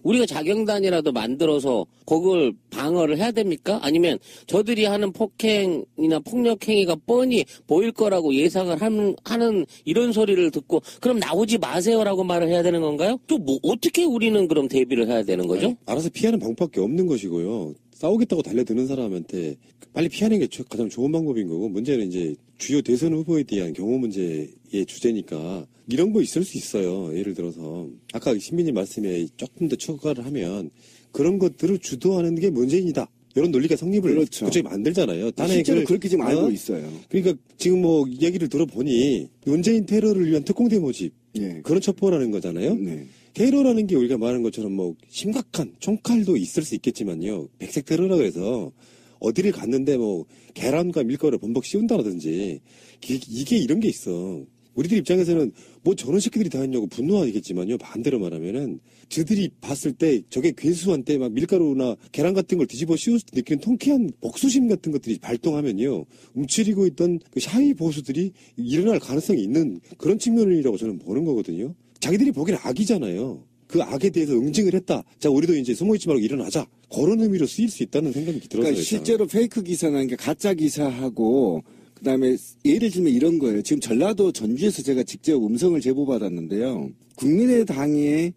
C: 우리가 자경단이라도 만들어서 그걸 방어를 해야 됩니까? 아니면 저들이 하는 폭행이나 폭력행위가 뻔히 보일 거라고 예상을 하는 이런 소리를 듣고 그럼 나오지 마세요라고 말을 해야 되는 건가요? 또 뭐 어떻게 우리는 그럼 대비를 해야 되는 거죠?
A: 아니, 알아서 피하는 방법밖에 없는 것이고요. 싸우겠다고 달려드는 사람한테 빨리 피하는 게 가장 좋은 방법인 거고 문제는 이제 주요 대선 후보에 대한 경호 문제의 주제니까 이런 거 있을 수 있어요. 예를 들어서 아까 신민님 말씀에 조금 더 추가를 하면 그런 것들을 주도하는 게 문재인이다. 이런 논리가 성립을
B: 그렇죠.
A: 그쪽이 만들잖아요.
B: 실제로 그렇게 지금 알고 있어요.
A: 그러니까 지금 뭐 얘기를 들어보니 문재인 테러를 위한 특공대 모집
B: 예.
A: 그런 첩보라는 거잖아요.
B: 네.
A: 테러라는 게 우리가 말하는 것처럼 뭐 심각한 총칼도 있을 수 있겠지만요. 백색 테러라 그래서 어디를 갔는데 뭐 계란과 밀가루를 범벅 씌운다라든지 이게 이런 게 있어. 우리들 입장에서는 뭐 저런 새끼들이 다 했냐고 분노하겠지만요. 반대로 말하면은 저들이 봤을 때 저게 괴수한테 막 밀가루나 계란 같은 걸 뒤집어 씌웠을 때 느끼는 통쾌한 복수심 같은 것들이 발동하면요. 움츠리고 있던 그 샤이 보수들이 일어날 가능성이 있는 그런 측면이라고 저는 보는 거거든요. 자기들이 보기엔 악이잖아요. 그 악에 대해서 응징을 했다. 자, 우리도 이제 숨어있지 말고 일어나자. 그런 의미로 쓰일 수 있다는 생각이 들어서요.
B: 그러니까 실제로 페이크 기사나 가짜 기사하고 그다음에 예를 들면 이런 거예요. 지금 전라도 전주에서 제가 직접 음성을 제보받았는데요. 국민의당의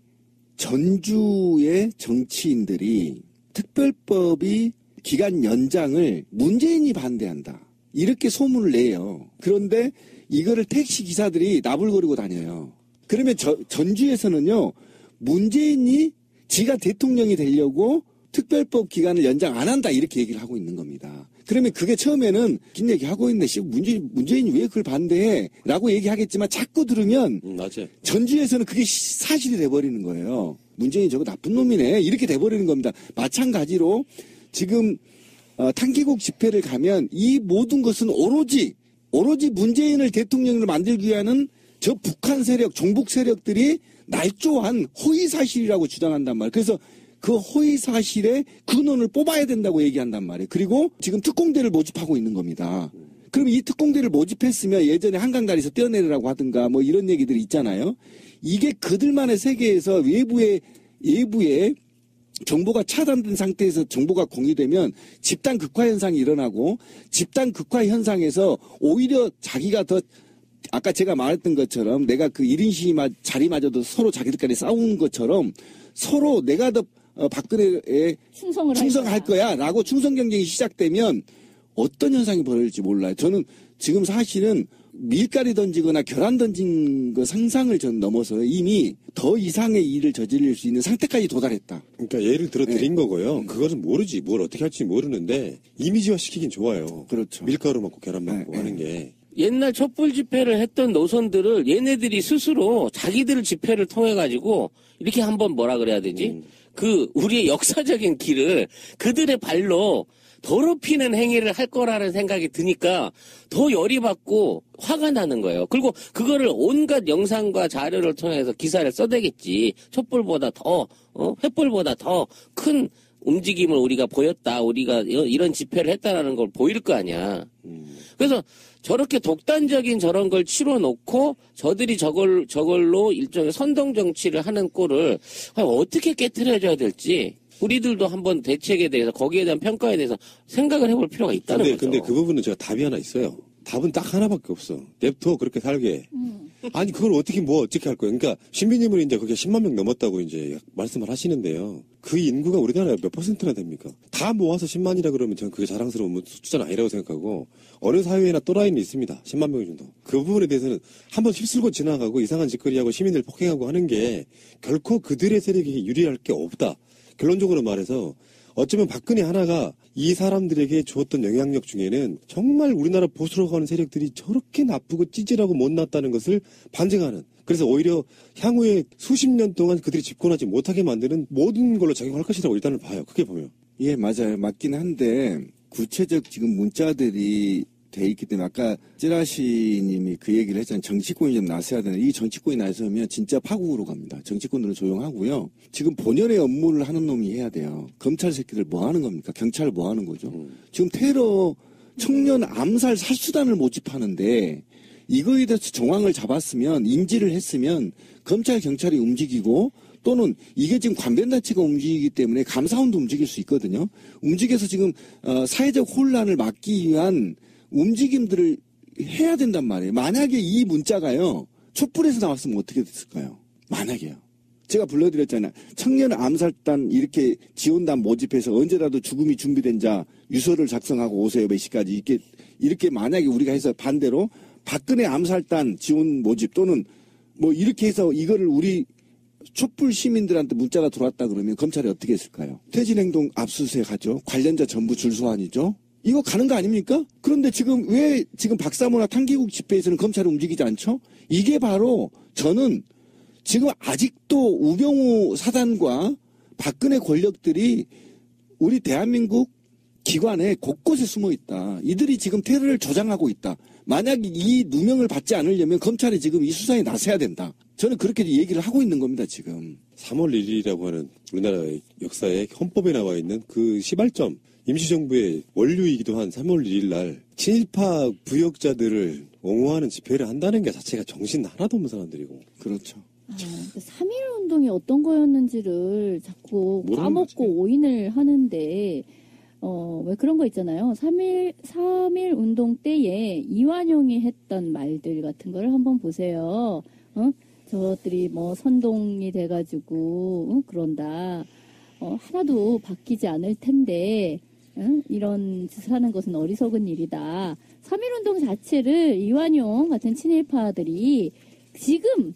B: 전주의 정치인들이 특별법이 기간 연장을 문재인이 반대한다. 이렇게 소문을 내요. 그런데 이거를 택시 기사들이 나불거리고 다녀요. 그러면 전주에서는요. 문재인이 지가 대통령이 되려고 특별법 기간을 연장 안 한다 이렇게 얘기를 하고 있는 겁니다. 그러면 그게 처음에는 긴 얘기 하고 있네. 문재인이 왜 그걸 반대해? 라고 얘기하겠지만 자꾸 들으면
A: 맞아요.
B: 전주에서는 그게 사실이 돼버리는 거예요. 문재인이 저거 나쁜 놈이네. 이렇게 돼버리는 겁니다. 마찬가지로 지금 탄기국 집회를 가면 이 모든 것은 오로지 문재인을 대통령으로 만들기 위한 저 북한 세력, 종북 세력들이 날조한 허위사실이라고 주장한단 말이에요. 그래서 그 허위사실의 근원을 뽑아야 된다고 얘기한단 말이에요. 그리고 지금 특공대를 모집하고 있는 겁니다. 그럼 이 특공대를 모집했으면 예전에 한강다리에서 떼어내리라고 하든가 뭐 이런 얘기들이 있잖아요. 이게 그들만의 세계에서 외부에 정보가 차단된 상태에서 정보가 공유되면 집단 극화 현상이 일어나고 집단 극화 현상에서 오히려 자기가 더 아까 제가 말했던 것처럼 내가 그 1인 시위 자리마저도 서로 자기들끼리 싸우는 것처럼 서로 내가 더 박근혜에 충성할 거야 라고 충성 경쟁이 시작되면 어떤 현상이 벌어질지 몰라요. 저는 지금 사실은 밀가리 던지거나 계란 던진 거 상상을 전 넘어서 이미 더 이상의 일을 저지를 수 있는 상태까지 도달했다.
A: 그러니까 예를 들어 드린 거고요. 그거는 모르지. 뭘 어떻게 할지 모르는데 이미지화 시키긴 좋아요.
B: 그렇죠.
A: 밀가루 먹고 계란 먹고 하는 게.
C: 옛날 촛불 집회를 했던 노선들을 얘네들이 스스로 자기들 집회를 통해 가지고 이렇게 한번 뭐라 그래야 되지? 그 우리의 역사적인 길을 그들의 발로 더럽히는 행위를 할 거라는 생각이 드니까 더 열이 받고 화가 나는 거예요. 그리고 그거를 온갖 영상과 자료를 통해서 기사를 써대겠지. 촛불보다 더 횃불보다 더 큰 움직임을 우리가 보였다. 우리가 이런 집회를 했다라는 걸 보일 거 아니야. 그래서 저렇게 독단적인 저런 걸 치러놓고 저들이 저걸로 일종의 선동 정치를 하는 꼴을 어떻게 깨트려줘야 될지 우리들도 한번 대책에 대해서 거기에 대한 평가에 대해서 생각을 해볼 필요가 있다는 거죠.
A: 근데 그 부분은 제가 답이 하나 있어요. 답은 딱 하나밖에 없어. 냅둬 그렇게 살게. 아니 그걸 어떻게 할 거예요. 그러니까 신비님은 이제 그게 10만 명 넘었다고 이제 말씀을 하시는데요. 그 인구가 우리나라에 몇 %나 됩니까? 다 모아서 10만이라 그러면 저는 그게 자랑스러운 숫자는 아니라고 생각하고 어느 사회에나 또라이는 있습니다. 10만 명 정도. 그 부분에 대해서는 한번 휩쓸고 지나가고 이상한 짓거리하고 시민들 폭행하고 하는 게 결코 그들의 세력이 유리할 게 없다. 결론적으로 말해서 어쩌면 박근혜 하나가 이 사람들에게 주었던 영향력 중에는 정말 우리나라 보수로 가는 세력들이 저렇게 나쁘고 찌질하고 못났다는 것을 반증하는, 그래서 오히려 향후에 수십 년 동안 그들이 집권하지 못하게 만드는 모든 걸로 작용할 것이라고 일단은 봐요. 크게 보면.
B: 예, 맞아요. 맞긴 한데 구체적 지금 문자들이 돼 있기 때문에 아까 찌라시님이 그 얘기를 했잖아요. 정치권이 좀 나서야 되는. 이 정치권이 나서면 진짜 파국으로 갑니다. 정치권들은 조용하고요. 지금 본연의 업무를 하는 놈이 해야 돼요. 검찰 새끼들 뭐 하는 겁니까? 경찰 뭐 하는 거죠? 지금 테러 청년 암살 살수단을 모집하는데 이거에 대해서 정황을 잡았으면 인지를 했으면 검찰 경찰이 움직이고 또는 이게 지금 관변단체가 움직이기 때문에 감사원도 움직일 수 있거든요. 움직여서 지금 사회적 혼란을 막기 위한 움직임들을 해야 된단 말이에요. 만약에 이 문자가요 촛불에서 나왔으면 어떻게 됐을까요? 만약에요. 제가 불러드렸잖아요. 청년 암살단 이렇게 지원단 모집해서 언제라도 죽음이 준비된 자 유서를 작성하고 오세요 몇 시까지 이렇게 만약에 우리가 해서 반대로 박근혜 암살단 지원 모집 또는 뭐 이렇게 해서 이거를 우리 촛불 시민들한테 문자가 들어왔다 그러면 검찰이 어떻게 했을까요? 퇴진행동 압수수색하죠. 관련자 전부 줄소환이죠. 이거 가는 거 아닙니까? 그런데 지금 왜 지금 박사모나 탕기국 집회에서는 검찰이 움직이지 않죠? 이게 바로 저는 지금 아직도 우병우 사단과 박근혜 권력들이 우리 대한민국 기관에 곳곳에 숨어 있다. 이들이 지금 테러를 조장하고 있다. 만약에 이 누명을 받지 않으려면 검찰이 지금 이 수사에 나서야 된다. 저는 그렇게 얘기를 하고 있는 겁니다, 지금.
A: 3월 1일이라고 하는 우리나라의 역사에 헌법에 나와 있는 그 시발점, 임시정부의 원류이기도 한 3월 1일 날 친일파 부역자들을 옹호하는 집회를 한다는 게 자체가 정신 하나도 없는 사람들이고.
B: 그렇죠.
D: 3.1 운동이 어떤 거였는지를 자꾸 까먹고
A: 거지.
D: 오인을 하는데, 왜 그런 거 있잖아요. 3.1 운동 때에 이완용이 했던 말들 같은 거를 한번 보세요. 저것들이 뭐 선동이 돼가지고, 그런다. 하나도 바뀌지 않을 텐데, 이런 짓을 하는 것은 어리석은 일이다. 3.1 운동 자체를 이완용 같은 친일파들이 지금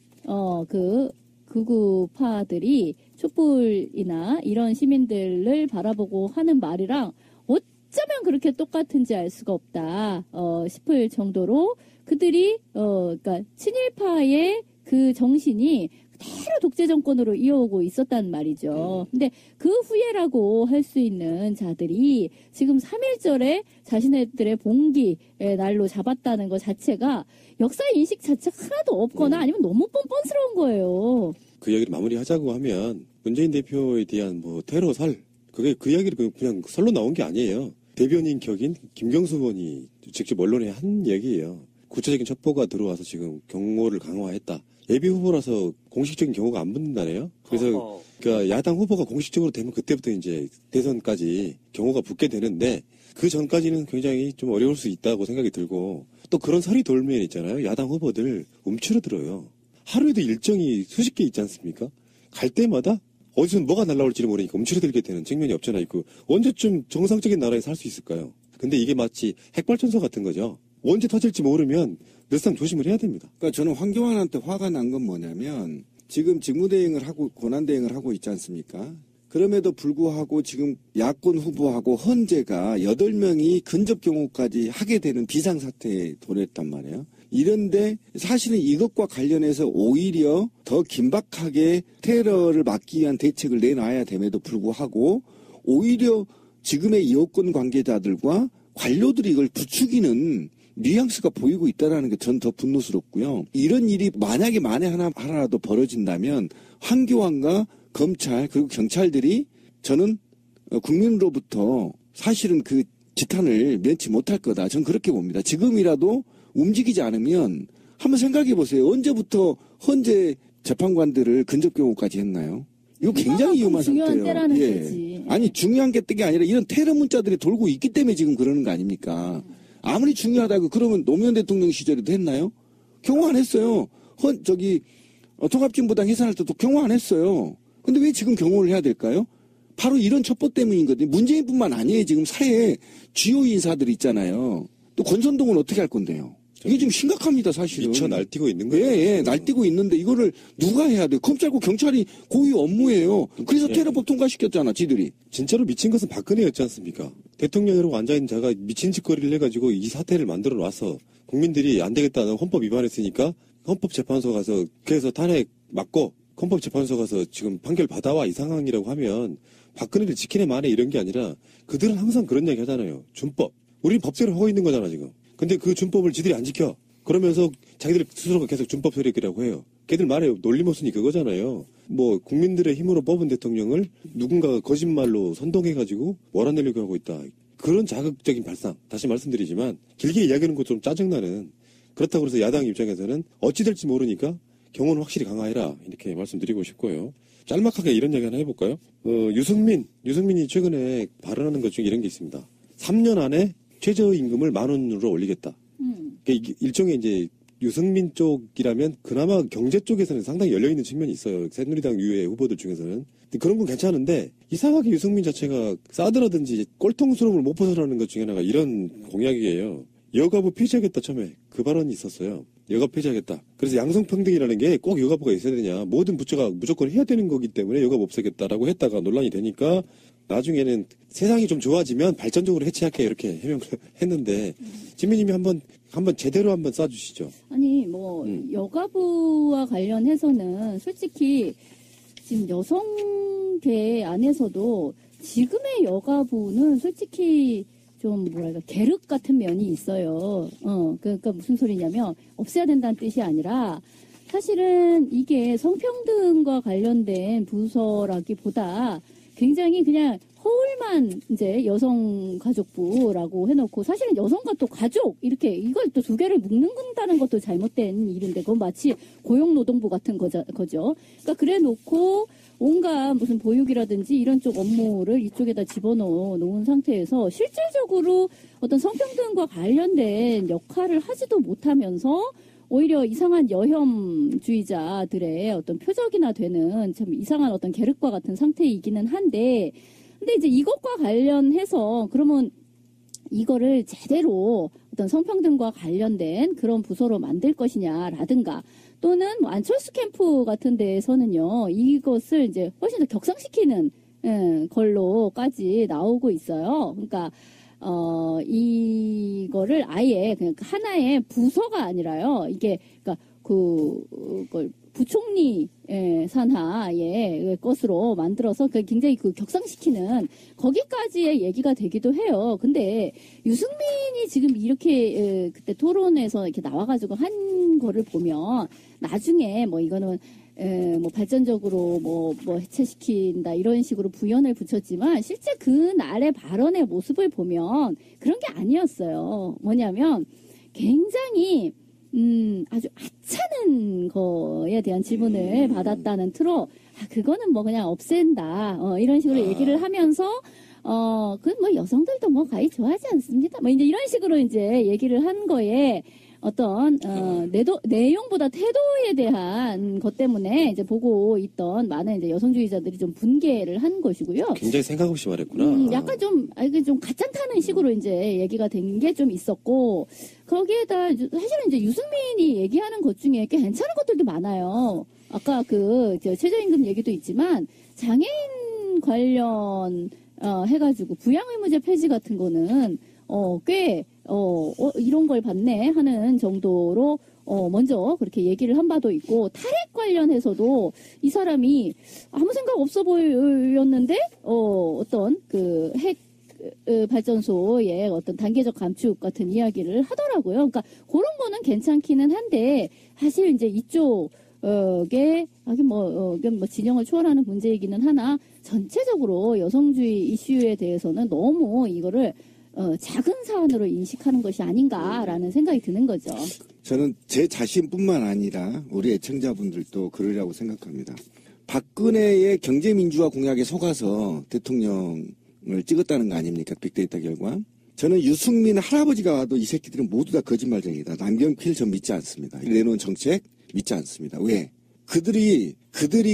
D: 그 극우파들이 촛불이나 이런 시민들을 바라보고 하는 말이랑 어쩌면 그렇게 똑같은지 알 수가 없다 싶을 정도로 그들이 그러니까 친일파의 그 정신이 그대로 독재 정권으로 이어오고 있었단 말이죠. 근데 그 후예라고 할 수 있는 자들이 지금 3.1절에 자신들의 봉기의 날로 잡았다는 것 자체가 역사 인식 자체가 하나도 없거나 아니면 너무 뻔뻔스러운 거예요.
A: 그 이야기를 마무리하자고 하면 문재인 대표에 대한 뭐 테러 설, 그게 그 이야기를 그냥 설로 나온 게 아니에요. 대변인 격인 김경수 의원이 직접 언론에 한 얘기예요. 구체적인 첩보가 들어와서 지금 경호를 강화했다. 예비 후보라서 공식적인 경호가 안 붙는다네요. 그래서 그러니까 야당 후보가 공식적으로 되면 그때부터 이제 대선까지 경호가 붙게 되는데 그 전까지는 굉장히 좀 어려울 수 있다고 생각이 들고 또 그런 설이 돌면 있잖아요. 야당 후보들 움츠러들어요. 하루에도 일정이 수십 개 있지 않습니까? 갈 때마다 어디서 뭐가 날라올지 모르니까 움츠러들게 되는 측면이 없잖아 있고 언제쯤 정상적인 나라에 살 수 있을까요? 근데 이게 마치 핵발전소 같은 거죠. 언제 터질지 모르면 늘상 조심을 해야 됩니다.
B: 그러니까 저는 황교안한테 화가 난 건 뭐냐면 지금 직무대행을 하고 권한대행을 하고 있지 않습니까? 그럼에도 불구하고 지금 야권 후보하고 헌재가 8명이 근접 경호까지 하게 되는 비상사태에 도래했단 말이에요. 이런데 사실은 이것과 관련해서 오히려 더 긴박하게 테러를 막기 위한 대책을 내놔야 됨에도 불구하고 오히려 지금의 여권 관계자들과 관료들이 이걸 부추기는 뉘앙스가 보이고 있다는 게 전 더 분노스럽고요. 이런 일이 만약에 만에 하나라도 벌어진다면 황교안과 검찰 그리고 경찰들이 저는 국민으로부터 사실은 그 지탄을 면치 못할 거다. 전 그렇게 봅니다. 지금이라도 움직이지 않으면 한번 생각해 보세요. 언제부터 헌재 재판관들을 근접경호까지 했나요? 이거 굉장히 위험한
D: 중요한
B: 상태예요.
D: 때라는 거지.
B: 아니 중요한 게 아니라 이런 테러 문자들이 돌고 있기 때문에 지금 그러는 거 아닙니까? 아무리 중요하다고 그러면 노무현 대통령 시절에도 했나요? 경호 안 했어요. 통합진보당 해산할 때도 경호 안 했어요. 근데 왜 지금 경호를 해야 될까요? 바로 이런 첩보 때문인 거든요. 문재인뿐만 아니에요. 지금 사회에 주요 인사들이 있잖아요. 또 권선동은 어떻게 할 건데요? 이게 지금 심각합니다, 사실은.
A: 미쳐 날뛰고 있는 거예요.
B: 예, 날뛰고 있는데 이거를 누가 해야 돼요? 검찰과 경찰이 고유 업무예요. 그래서 테러법 통과시켰잖아, 지들이.
A: 진짜로 미친 것은 박근혜였지 않습니까? 대통령으로 앉아있는 자가 미친 짓거리를 해가지고 이 사태를 만들어 놔서 국민들이 안 되겠다는 헌법 위반했으니까 헌법재판소 가서 그래서 탄핵 맞고 헌법재판소 가서 지금 판결 받아와 이 상황이라고 하면 박근혜를 지키네 마네 이런 게 아니라 그들은 항상 그런 얘기 하잖아요. 준법. 우리 법대로 하고 있는 거잖아 지금. 근데 그 준법을 지들이 안 지켜. 그러면서 자기들 스스로가 계속 준법 세력이라고 해요. 걔들 말에 논리모순이 그거잖아요. 뭐 국민들의 힘으로 뽑은 대통령을 누군가가 거짓말로 선동해가지고 몰아내려고 하고 있다. 그런 자극적인 발상. 다시 말씀드리지만 길게 이야기하는 것 좀 짜증나는. 그렇다고 해서 야당 입장에서는 어찌 될지 모르니까 경호는 확실히 강화해라. 이렇게 말씀드리고 싶고요. 짤막하게 이런 이야기 하나 해볼까요? 유승민이 최근에 발언하는 것 중에 이런 게 있습니다. 3년 안에 최저임금을 10,000원으로 올리겠다. 그러니까 일종의 이제 유승민 쪽이라면 그나마 경제 쪽에서는 상당히 열려있는 측면이 있어요. 새누리당 유해 후보들 중에서는. 근데 그런 건 괜찮은데 이상하게 유승민 자체가 사드라든지 꼴통스러움을 못 벗어나는 것 중에 하나가 이런 공약이에요. 여가부 폐지하겠다 처음에 그 발언이 있었어요. 여가 폐지하겠다. 그래서 양성평등이라는 게 꼭 여가부가 있어야 되냐. 모든 부처가 무조건 해야 되는 거기 때문에 여가부 없애겠다라고 했다가 논란이 되니까 나중에는 세상이 좀 좋아지면 발전적으로 해체할게 이렇게 해명을 했는데 지민님이 한번 제대로 한번 쏴주시죠.
D: 아니 뭐 여가부와 관련해서는 솔직히 지금 여성계 안에서도 지금의 여가부는 솔직히 좀 뭐랄까 계륵 같은 면이 있어요. 그러니까 무슨 소리냐면 없애야 된다는 뜻이 아니라 사실은 이게 성평등과 관련된 부서라기보다 굉장히 그냥 허울만 이제 여성가족부라고 해놓고 사실은 여성과 또 가족 이렇게 이걸 또 두 개를 묶는다는 것도 잘못된 일인데 그건 마치 고용노동부 같은 거죠. 그러니까 그래놓고 온갖 무슨 보육이라든지 이런 쪽 업무를 이쪽에다 집어넣은 상태에서 실질적으로 어떤 성평등과 관련된 역할을 하지도 못하면서 오히려 이상한 여혐주의자들의 어떤 표적이나 되는 참 이상한 어떤 계륵과 같은 상태이기는 한데 근데 이제 이것과 관련해서 그러면 이거를 제대로 어떤 성평등과 관련된 그런 부서로 만들 것이냐라든가 또는 뭐 안철수 캠프 같은 데에서는요 이것을 이제 훨씬 더 격상시키는 걸로까지 나오고 있어요. 그러니까 이거를 아예 그냥 하나의 부서가 아니라요. 이게 그러니까 그걸 부총리 산하의 것으로 만들어서 굉장히 격상시키는 거기까지의 얘기가 되기도 해요. 근데 유승민이 지금 이렇게 그때 토론에서 이렇게 나와가지고 한 거를 보면 나중에 뭐 이거는 뭐 발전적으로 뭐 해체시킨다 이런 식으로 부연을 붙였지만 실제 그날의 발언의 모습을 보면 그런 게 아니었어요. 뭐냐면 굉장히 아주 하찮은 거에 대한 질문을 받았다는 틀어 그거는 뭐 그냥 없앤다 이런 식으로 얘기를 하면서 그 뭐 여성들도 뭐 가히 좋아하지 않습니다. 뭐 이제 이런 식으로 이제 얘기를 한 거에 어떤 내용보다 태도에 대한 것 때문에 이제 보고 있던 많은 이제 여성주의자들이 좀 분개를 한 것이고요.
A: 굉장히 생각 없이 말했구나.
D: 약간 이게 좀 가짠타는 식으로 이제 얘기가 된 게 좀 있었고 거기에다 사실은 이제 유승민이 얘기하는 것 중에 꽤 괜찮은 것들도 많아요. 아까 최저임금 얘기도 있지만 장애인 관련 해가지고 부양의무제 폐지 같은 거는 꽤 이런 걸 받네 하는 정도로 먼저 그렇게 얘기를 한 바도 있고 탈핵 관련해서도 이 사람이 아무 생각 없어 보였는데 어떤 그 핵 발전소의 어떤 단계적 감축 같은 이야기를 하더라고요. 그러니까 그런 거는 괜찮기는 한데 사실 이제 이쪽에 뭐 진영을 초월하는 문제이기는 하나 전체적으로 여성주의 이슈에 대해서는 너무 이거를 작은 사안으로 인식하는 것이 아닌가라는 생각이 드는 거죠.
B: 저는 제 자신뿐만 아니라 우리 애청자분들도 그러리라고 생각합니다. 박근혜의 경제민주화 공약에 속아서 대통령을 찍었다는 거 아닙니까? 빅데이터 결과. 저는 유승민 할아버지가 와도 이 새끼들은 모두 다 거짓말쟁이다. 남경필 전 믿지 않습니다. 내놓은 정책 믿지 않습니다. 왜? 그들이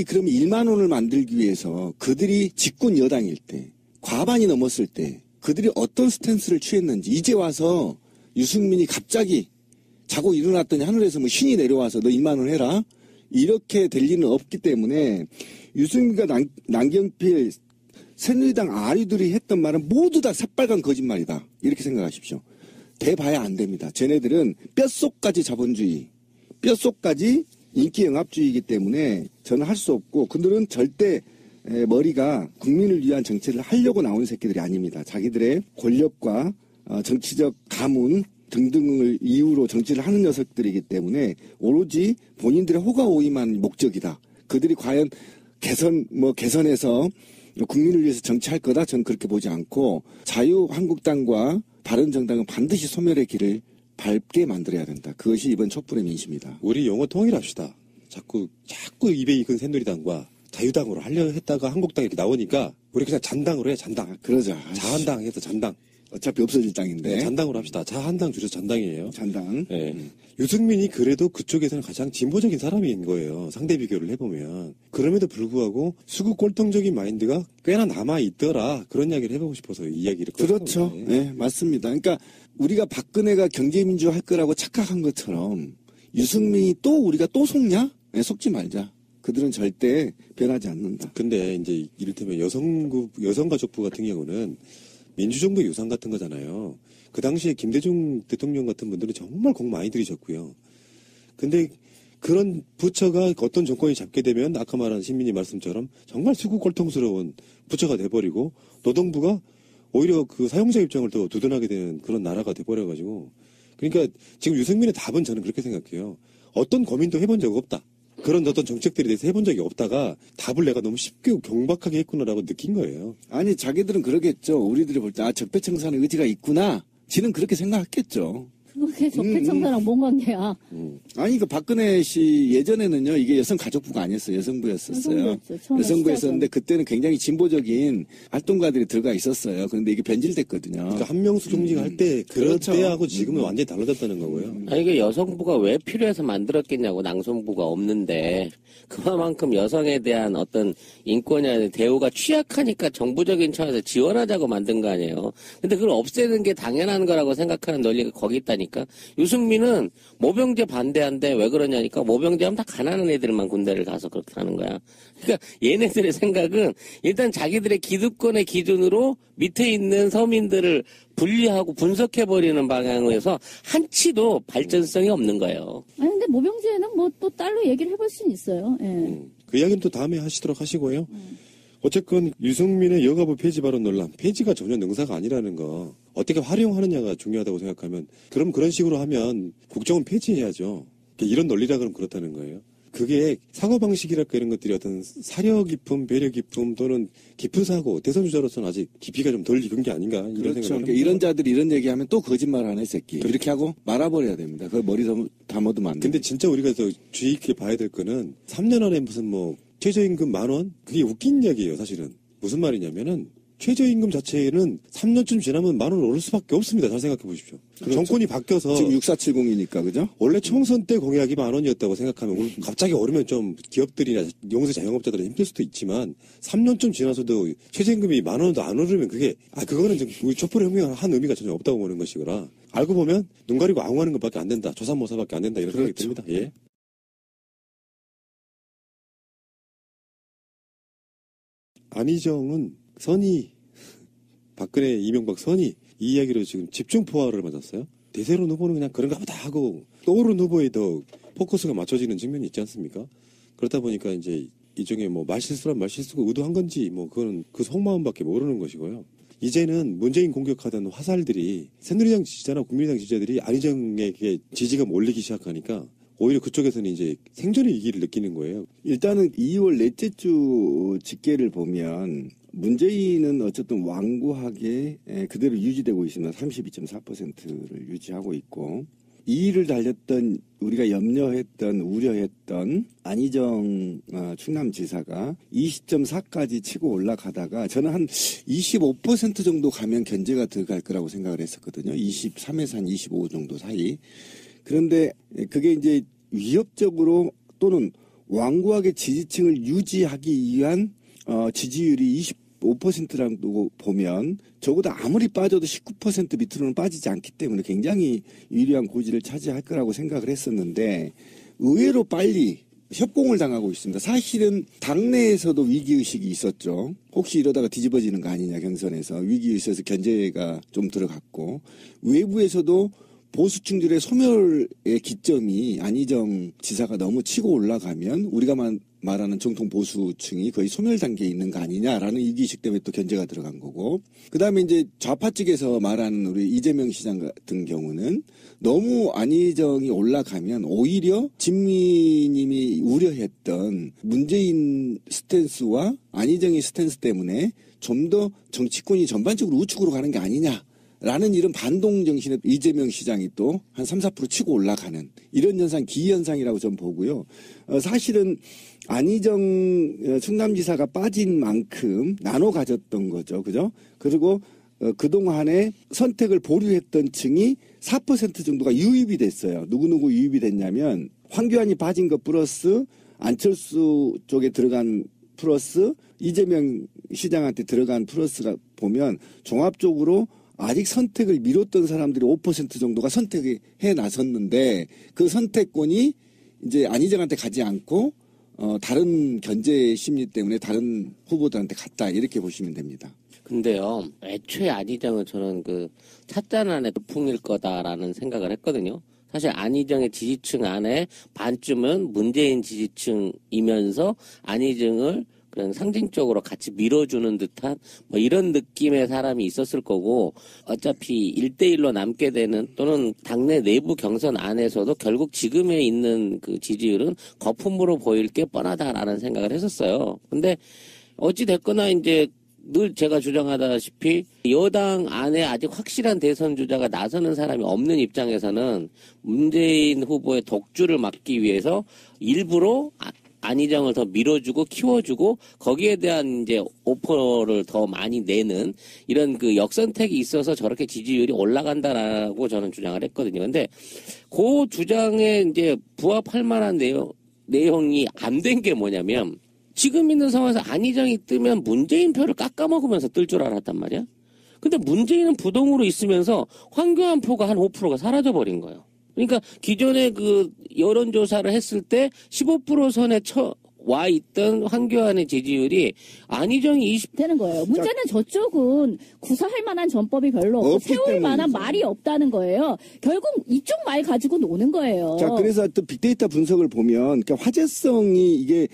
B: 그럼 1만 원을 만들기 위해서 그들이 집권 여당일 때 과반이 넘었을 때 그들이 어떤 스탠스를 취했는지 이제 와서 유승민이 갑자기 자고 일어났더니 하늘에서 뭐 신이 내려와서 너 2만 원 해라 이렇게 될 리는 없기 때문에 유승민과 남경필 새누리당 아리들이 했던 말은 모두 다 새빨간 거짓말이다 이렇게 생각하십시오. 대봐야 안 됩니다. 쟤네들은 뼛속까지 자본주의 뼛속까지 인기영합주의이기 때문에 저는 할 수 없고 그들은 절대 머리가 국민을 위한 정치를 하려고 나오는 새끼들이 아닙니다. 자기들의 권력과 정치적 가문 등등을 이유로 정치를 하는 녀석들이기 때문에 오로지 본인들의 호가호위만 목적이다. 그들이 과연 개선해서 국민을 위해서 정치할 거다. 저는 그렇게 보지 않고 자유한국당과 바른정당은 반드시 소멸의 길을 밟게 만들어야 된다. 그것이 이번 촛불의 민심이다.
A: 우리 용어 통일합시다. 자꾸 입에 익은 새누리당과 자유당으로 하려 했다가 한국당 이렇게 나오니까 우리 그냥 잔당으로 해. 잔당.
B: 그러자.
A: 자한당 해서 잔당.
B: 어차피 없어질 당인데.
A: 네, 잔당으로 합시다. 자한당 줄여서 잔당이에요.
B: 잔당.
A: 네. 유승민이 그래도 그쪽에서는 가장 진보적인 사람인 거예요. 상대 비교를 해보면. 그럼에도 불구하고 수구 꼴통적인 마인드가 꽤나 남아있더라. 그런 이야기를 해보고 싶어서 이 이야기를.
B: 그렇죠. 네, 맞습니다. 그러니까 우리가 박근혜가 경제민주화 할 거라고 착각한 것처럼 유승민이 우리가 또 속냐? 네, 속지 말자. 그들은 절대 변하지 않는다.
A: 근데 이제 이를테면 여성가족부 같은 경우는 민주정부 유산 같은 거잖아요. 그 당시에 김대중 대통령 같은 분들은 정말 공 많이 들이셨고요. 근데 그런 부처가 어떤 정권이 잡게 되면 아까 말한 신민이 말씀처럼 정말 수구꼴통스러운 부처가 돼버리고 노동부가 오히려 그 사용자 입장을 더 두둔하게 되는 그런 나라가 돼버려가지고 그러니까 지금 유승민의 답은 저는 그렇게 생각해요. 어떤 고민도 해본 적 없다. 그런 어떤 정책들에 대해서 해본 적이 없다가 답을 내가 너무 쉽게 경박하게 했구나라고 느낀 거예요.
B: 아니 자기들은 그러겠죠. 우리들이 볼 때 적폐청산의 의지가 있구나. 지는 그렇게 생각했겠죠.
D: 그게 적폐청산랑 뭔 관계야?
B: 아니 그 박근혜 씨 예전에는요 이게 여성가족부가 아니었어요. 여성부였었어요. 여성부였었는데 그때는 굉장히 진보적인 활동가들이 들어가 있었어요. 그런데 이게 변질됐거든요.
A: 그러니까 한명수 총리가 할 때 그럴
B: 그렇죠.
A: 때하고 지금은 완전히 달라졌다는 거고요.
C: 아니, 이게 여성부가 왜 필요해서 만들었겠냐고, 낭송부가 없는데. 그만큼 여성에 대한 어떤 인권이나 대우가 취약하니까 정부적인 차원에서 지원하자고 만든 거 아니에요. 근데 그걸 없애는 게 당연한 거라고 생각하는 논리가 거기 있다니까. 유승민은 모병제 반대한데 왜 그러냐니까 모병제하면 다 가난한 애들만 군대를 가서 그렇게 하는 거야. 그러니까 얘네들의 생각은 일단 자기들의 기득권의 기준으로 밑에 있는 서민들을 분리하고 분석해버리는 방향에서 한치도 발전성이 없는 거예요.
D: 아니 근데 모병제는 뭐 또 딸로 얘기를 해볼 수는 있어요. 예.
A: 그 이야기는 또 다음에 하시도록 하시고요. 어쨌건 유승민의 여가부 폐지 발언 논란, 폐지가 전혀 능사가 아니라는 거 어떻게 활용하느냐가 중요하다고 생각하면 그럼 그런 식으로 하면 국정원 폐지해야죠. 이런 논리라 그러면 그렇다는 거예요. 그게 사고방식이랄까 이런 것들이 어떤 사려 깊음, 배려 깊음 또는 깊은 사고, 대선 주자로서는 아직 깊이가 좀 덜 익은 게 아닌가 이런
B: 그렇죠.
A: 생각을
B: 그러니까
A: 합니다.
B: 이런 자들이 이런 얘기하면 또 거짓말하네 새끼. 이렇게 하고 말아버려야 됩니다. 그걸 머리 담아두면 안 돼요.
A: 근데 진짜 우리가 더 주의 깊게 봐야 될 거는 3년 안에 무슨 뭐 최저임금 10,000원? 그게 웃긴 이야기예요 사실은. 무슨 말이냐면은 최저임금 자체는 3년쯤 지나면 10,000원 오를 수밖에 없습니다. 잘 생각해 보십시오.
B: 그렇죠.
A: 정권이 바뀌어서
B: 지금 6470이니까 그죠?
A: 원래 총선 때 공약이 10,000원이었다고 생각하면 오늘 갑자기 오르면 좀 기업들이나 용세 자영업자들은 힘들 수도 있지만 3년쯤 지나서도 최저임금이 10,000원도 안 오르면 그거는 좀 우리 촛불 혁명을 한 의미가 전혀 없다고 보는 것이거라. 알고 보면 눈 가리고 앙호하는 것밖에 안 된다. 조삼모사밖에 안 된다. 이런 생각이
B: 그렇죠.
A: 듭니다. 예. 안희정은 선이 박근혜, 이명박 선이 이 이야기로 지금 집중 포화를 맞았어요. 대세론 후보는 그냥 그런가 보다 하고 떠오른 후보에 더 포커스가 맞춰지는 측면이 있지 않습니까? 그렇다 보니까 이제 이중에 뭐 말실수란 말실수가 의도한 건지 뭐 그거는 그 속마음밖에 모르는 것이고요. 이제는 문재인 공격하던 화살들이 새누리당 지지자나 국민의당 지지자들이 안희정에게 지지감 올리기 시작하니까 오히려 그쪽에서는 이제 생존의 위기를 느끼는 거예요.
B: 일단은 2월 넷째 주 집계를 보면 문재인은 어쨌든 완고하게 그대로 유지되고 있으면 32.4%를 유지하고 있고 2위를 달렸던 우리가 염려했던 우려했던 안희정 충남지사가 20.4까지 치고 올라가다가 저는 한 25% 정도 가면 견제가 들어갈 거라고 생각을 했었거든요. 23에서 한 25 정도 사이. 그런데 그게 이제 위협적으로 또는 완고하게 지지층을 유지하기 위한 지지율이 25%라고 보면 적어도 아무리 빠져도 19% 밑으로는 빠지지 않기 때문에 굉장히 유리한 고지를 차지할 거라고 생각을 했었는데 의외로 빨리 협공을 당하고 있습니다. 사실은 당내에서도 위기의식이 있었죠. 혹시 이러다가 뒤집어지는 거 아니냐 경선에서 위기의식에서 견제가 좀 들어갔고 외부에서도 보수층들의 소멸의 기점이 안희정 지사가 너무 치고 올라가면 우리가 말하는 정통 보수층이 거의 소멸 단계에 있는 거 아니냐라는 위기의식 때문에 또 견제가 들어간 거고 그다음에 이제 좌파 측에서 말하는 우리 이재명 시장 같은 경우는 너무 안희정이 올라가면 오히려 진미님이 우려했던 문재인 스탠스와 안희정의 스탠스 때문에 좀 더 정치권이 전반적으로 우측으로 가는 게 아니냐 라는 이런 반동 정신에 이재명 시장이 또 한 3, 4% 치고 올라가는 이런 현상, 기현상이라고 좀 보고요. 사실은 안희정 충남지사가 빠진 만큼 나눠 가졌던 거죠. 그죠? 그리고 그동안에 선택을 보류했던 층이 4% 정도가 유입이 됐어요. 누구누구 유입이 됐냐면 황교안이 빠진 것 플러스 안철수 쪽에 들어간 플러스 이재명 시장한테 들어간 플러스가 보면 종합적으로 아직 선택을 미뤘던 사람들이 5% 정도가 선택해 나섰는데 그 선택권이 이제 안희정한테 가지 않고 다른 견제 심리 때문에 다른 후보들한테 갔다 이렇게 보시면 됩니다.
C: 근데요, 애초에 안희정은 저는 그 찻잔 안에 풍일 거다라는 생각을 했거든요. 사실 안희정의 지지층 안에 반쯤은 문재인 지지층이면서 안희정을 그냥 상징적으로 같이 밀어주는 듯한 뭐 이런 느낌의 사람이 있었을 거고 어차피 1대1로 남게 되는 또는 당내 내부 경선 안에서도 결국 지금에 있는 그 지지율은 거품으로 보일 게 뻔하다라는 생각을 했었어요. 근데 어찌 됐거나 이제 늘 제가 주장하다시피 여당 안에 아직 확실한 대선 주자가 나서는 사람이 없는 입장에서는 문재인 후보의 독주를 막기 위해서 일부러 안희정을 더 밀어주고 키워주고 거기에 대한 이제 오퍼를 더 많이 내는 이런 그 역선택이 있어서 저렇게 지지율이 올라간다라고 저는 주장을 했거든요. 근데 그 주장에 이제 부합할 만한 내용이 안 된 게 뭐냐면 지금 있는 상황에서 안희정이 뜨면 문재인 표를 깎아먹으면서 뜰 줄 알았단 말이야. 근데 문재인은 부동으로 있으면서 황교안 표가 한 5%가 사라져버린 거예요. 그러니까 기존에 그 여론조사를 했을 때 15% 선에 와 있던 황교안의 지지율이 안희정이 20%
D: 되는 거예요. 문제는 저쪽은 구사할 만한 전법이 별로 없고 세울 만한 말이 없다는 거예요. 결국 이쪽 말 가지고 노는 거예요.
B: 자, 그래서 또 빅데이터 분석을 보면 그러니까 화제성이 이게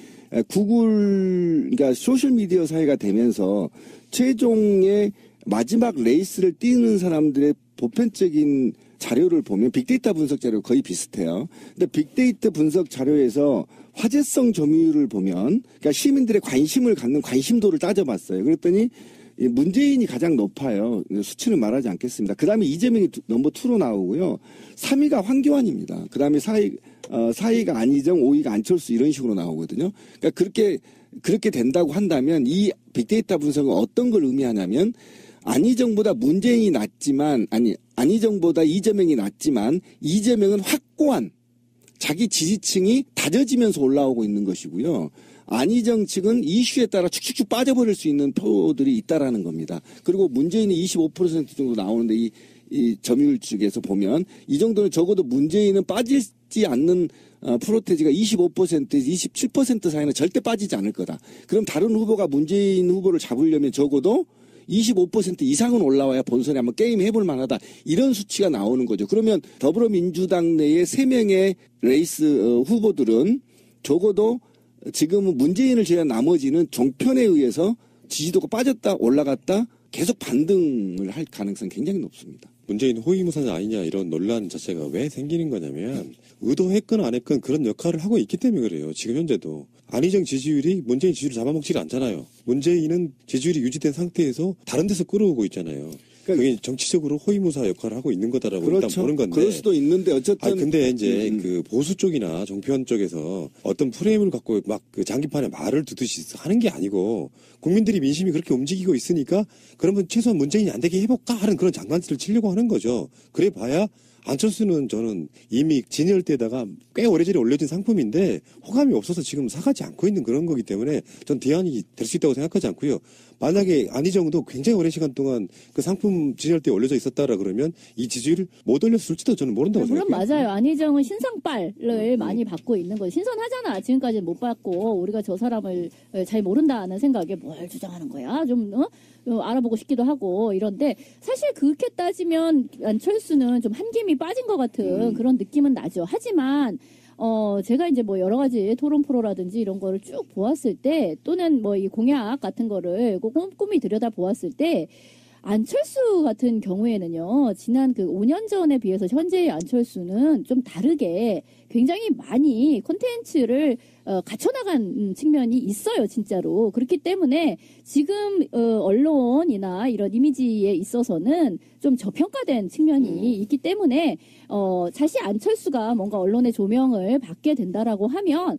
B: 구글 그러니까 소셜 미디어 사회가 되면서 최종의 마지막 레이스를 뛰는 사람들의 보편적인 자료를 보면 빅데이터 분석 자료 거의 비슷해요. 근데 빅데이터 분석 자료에서 화제성 점유율을 보면 그러니까 시민들의 관심을 갖는 관심도를 따져봤어요. 그랬더니 문재인이 가장 높아요. 수치는 말하지 않겠습니다. 그 다음에 이재명이 넘버 2로 나오고요. 3위가 황교안입니다. 그 다음에 4위가 안희정, 5위가 안철수 이런 식으로 나오거든요. 그러니까 그렇게 된다고 한다면 이 빅데이터 분석은 어떤 걸 의미하냐면 안희정보다 문재인이 낮지만 안희정보다 이재명이 낮지만 이재명은 확고한 자기 지지층이 다져지면서 올라오고 있는 것이고요. 안희정 측은 이슈에 따라 축축축 빠져버릴 수 있는 표들이 있다라는 겁니다. 그리고 문재인이 25% 정도 나오는데 이 점유율 측에서 보면 이 정도는 적어도 문재인은 빠지지 않는 프로테지가 25%에서 27% 사이는 절대 빠지지 않을 거다. 그럼 다른 후보가 문재인 후보를 잡으려면 적어도 25% 이상은 올라와야 본선에 한번 게임 해볼 만하다. 이런 수치가 나오는 거죠. 그러면 더불어민주당 내에 3명의 레이스 후보들은 적어도 지금은 문재인을 제외한 나머지는 종편에 의해서 지지도가 빠졌다 올라갔다 계속 반등을 할 가능성이 굉장히 높습니다.
A: 문재인 호위무사냐 아니냐 이런 논란 자체가 왜 생기는 거냐면 의도했건 안 했건 그런 역할을 하고 있기 때문에 그래요. 지금 현재도. 안희정 지지율이 문재인 지지율을 잡아먹지가 않잖아요. 문재인은 지지율이 유지된 상태에서 다른 데서 끌어오고 있잖아요. 그게 정치적으로 호위무사 역할을 하고 있는 거다라고
B: 그렇죠.
A: 일단 보는 건데.
B: 그럴 수도 있는데 어쨌든.
A: 근데 이제 그 보수 쪽이나 종편 쪽에서 어떤 프레임을 갖고 막 그 장기판에 말을 두듯이 하는 게 아니고 국민들이 민심이 그렇게 움직이고 있으니까 그러면 최소한 문재인이 안 되게 해볼까 하는 그런 장난치를 치려고 하는 거죠. 그래 봐야 안철수는 저는 이미 진열 때다가 꽤 오래전에 올려진 상품인데 호감이 없어서 지금 사가지 않고 있는 그런 거기 때문에 전 대안이 될 수 있다고 생각하지 않고요. 만약에 안희정도 굉장히 오랜 시간 동안 그 상품 진열 때 올려져 있었다라 그러면 이 지지율을 못 올렸을지도 저는 모른다고
D: 물론
A: 생각해요.
D: 맞아요. 안희정은 신상빨을 많이 받고 있는 거죠. 신선하잖아. 지금까지는 못 받고 우리가 저 사람을 잘 모른다는 생각에 뭘 주장하는 거야. 좀 알아보고 싶기도 하고 이런데 사실 그렇게 따지면 안철수는 좀 한김이 빠진 것 같은 그런 느낌은 나죠. 하지만 제가 이제 뭐 여러 가지 토론 프로라든지 이런 거를 쭉 보았을 때 또는 뭐 이 공약 같은 거를 꼼꼼히 들여다 보았을 때 안철수 같은 경우에는요, 지난 그 5년 전에 비해서 현재의 안철수는 좀 다르게 굉장히 많이 콘텐츠를 갖춰나간 측면이 있어요, 진짜로. 그렇기 때문에 지금 언론이나 이런 이미지에 있어서는 좀 저평가된 측면이 있기 때문에 사실 안철수가 뭔가 언론의 조명을 받게 된다라고 하면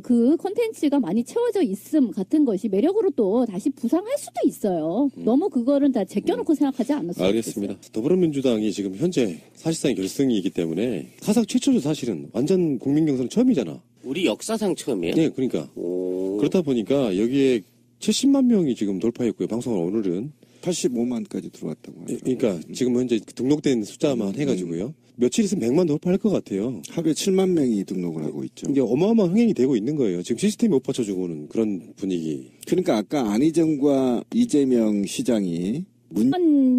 D: 그 콘텐츠가 많이 채워져 있음 같은 것이 매력으로 또 다시 부상할 수도 있어요. 너무 그거를 다 제껴놓고 생각하지 않았어요.
A: 알겠습니다. 더불어민주당이 지금 현재 사실상 결승이기 때문에 사상 최초죠, 사실은. 완전 국민 경선은 처음이잖아.
C: 우리 역사상 처음이에요?
A: 네, 그러니까.
C: 오.
A: 그렇다 보니까 여기에 70만 명이 지금 돌파했고요. 방송을 오늘은.
B: 85만까지 들어왔다고 하더라고요.
A: 그러니까 지금 현재 등록된 숫자만 해가지고요. 며칠 있으면 100만 돌파할 것 같아요.
B: 하루에 7만 명이 등록을 하고 있죠.
A: 이게 어마어마한 흥행이 되고 있는 거예요. 지금 시스템이 못 받쳐주고는 그런 분위기.
B: 그러니까 아까 안희정과 이재명 시장이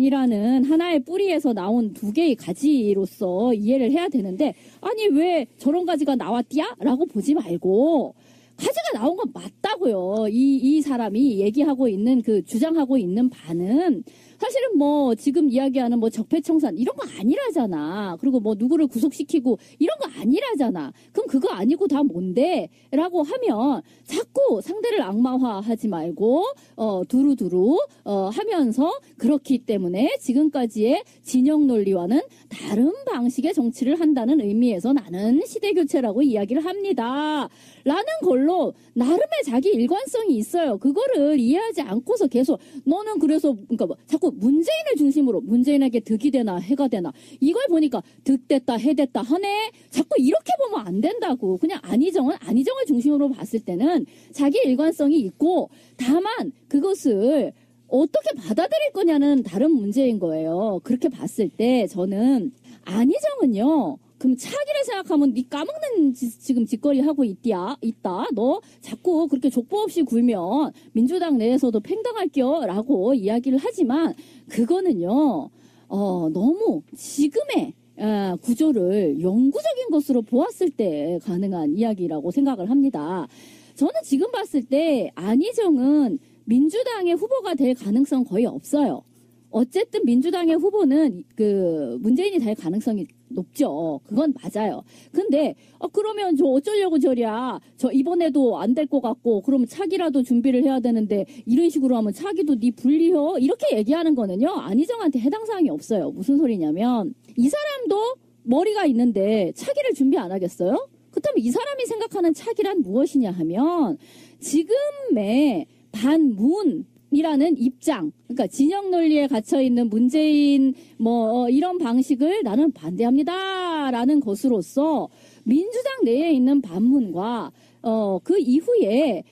D: 이라는 하나의 뿌리에서 나온 두 개의 가지로서 이해를 해야 되는데 아니 왜 저런 가지가 나왔디야? 라고 보지 말고 가지가 나온 건 맞다고요. 이 사람이 얘기하고 있는 그 주장하고 있는 바는 사실은 뭐 지금 이야기하는 뭐 적폐청산 이런 거 아니라잖아. 그리고 뭐 누구를 구속시키고 이런 거 아니라잖아. 그럼 그거 아니고 다 뭔데? 라고 하면 자꾸 상대를 악마화하지 말고 두루두루 하면서 그렇기 때문에 지금까지의 진영 논리와는 다른 방식의 정치를 한다는 의미에서 나는 시대교체라고 이야기를 합니다. 라는 걸로 나름의 자기 일관성이 있어요. 그거를 이해하지 않고서 계속 너는 그래서 그러니까 뭐 자꾸 문재인을 중심으로 문재인에게 득이 되나 해가 되나 이걸 보니까 득됐다 해됐다 하네. 자꾸 이렇게 보면 안 된다고. 그냥 안희정을 중심으로 봤을 때는 자기 일관성이 있고 다만 그것을 어떻게 받아들일 거냐는 다른 문제인 거예요. 그렇게 봤을 때 저는 안희정은요. 그럼 차기를 생각하면 네 까먹는 지금 짓거리 하고 있다. 너 자꾸 그렇게 족보 없이 굴면 민주당 내에서도 팽당할게요. 라고 이야기를 하지만 그거는요. 너무 지금의 구조를 영구적인 것으로 보았을 때 가능한 이야기라고 생각을 합니다. 저는 지금 봤을 때 안희정은 민주당의 후보가 될 가능성 거의 없어요. 어쨌든 민주당의 후보는 그 문재인이 될 가능성이 높죠. 그건 맞아요. 근데 그러면 저 어쩌려고 저랴. 저 이번에도 안 될 것 같고 그러면 차기라도 준비를 해야 되는데 이런 식으로 하면 차기도 네 불리혀. 이렇게 얘기하는 거는요. 안희정한테 해당 사항이 없어요. 무슨 소리냐면 이 사람도 머리가 있는데 차기를 준비 안 하겠어요? 그렇다면 이 사람이 생각하는 차기란 무엇이냐 하면 지금의 반문이라는 입장, 그러니까 진영 논리에 갇혀 있는 문재인 이런 방식을 나는 반대합니다라는 것으로서 민주당 내에 있는 반문과 그 이후에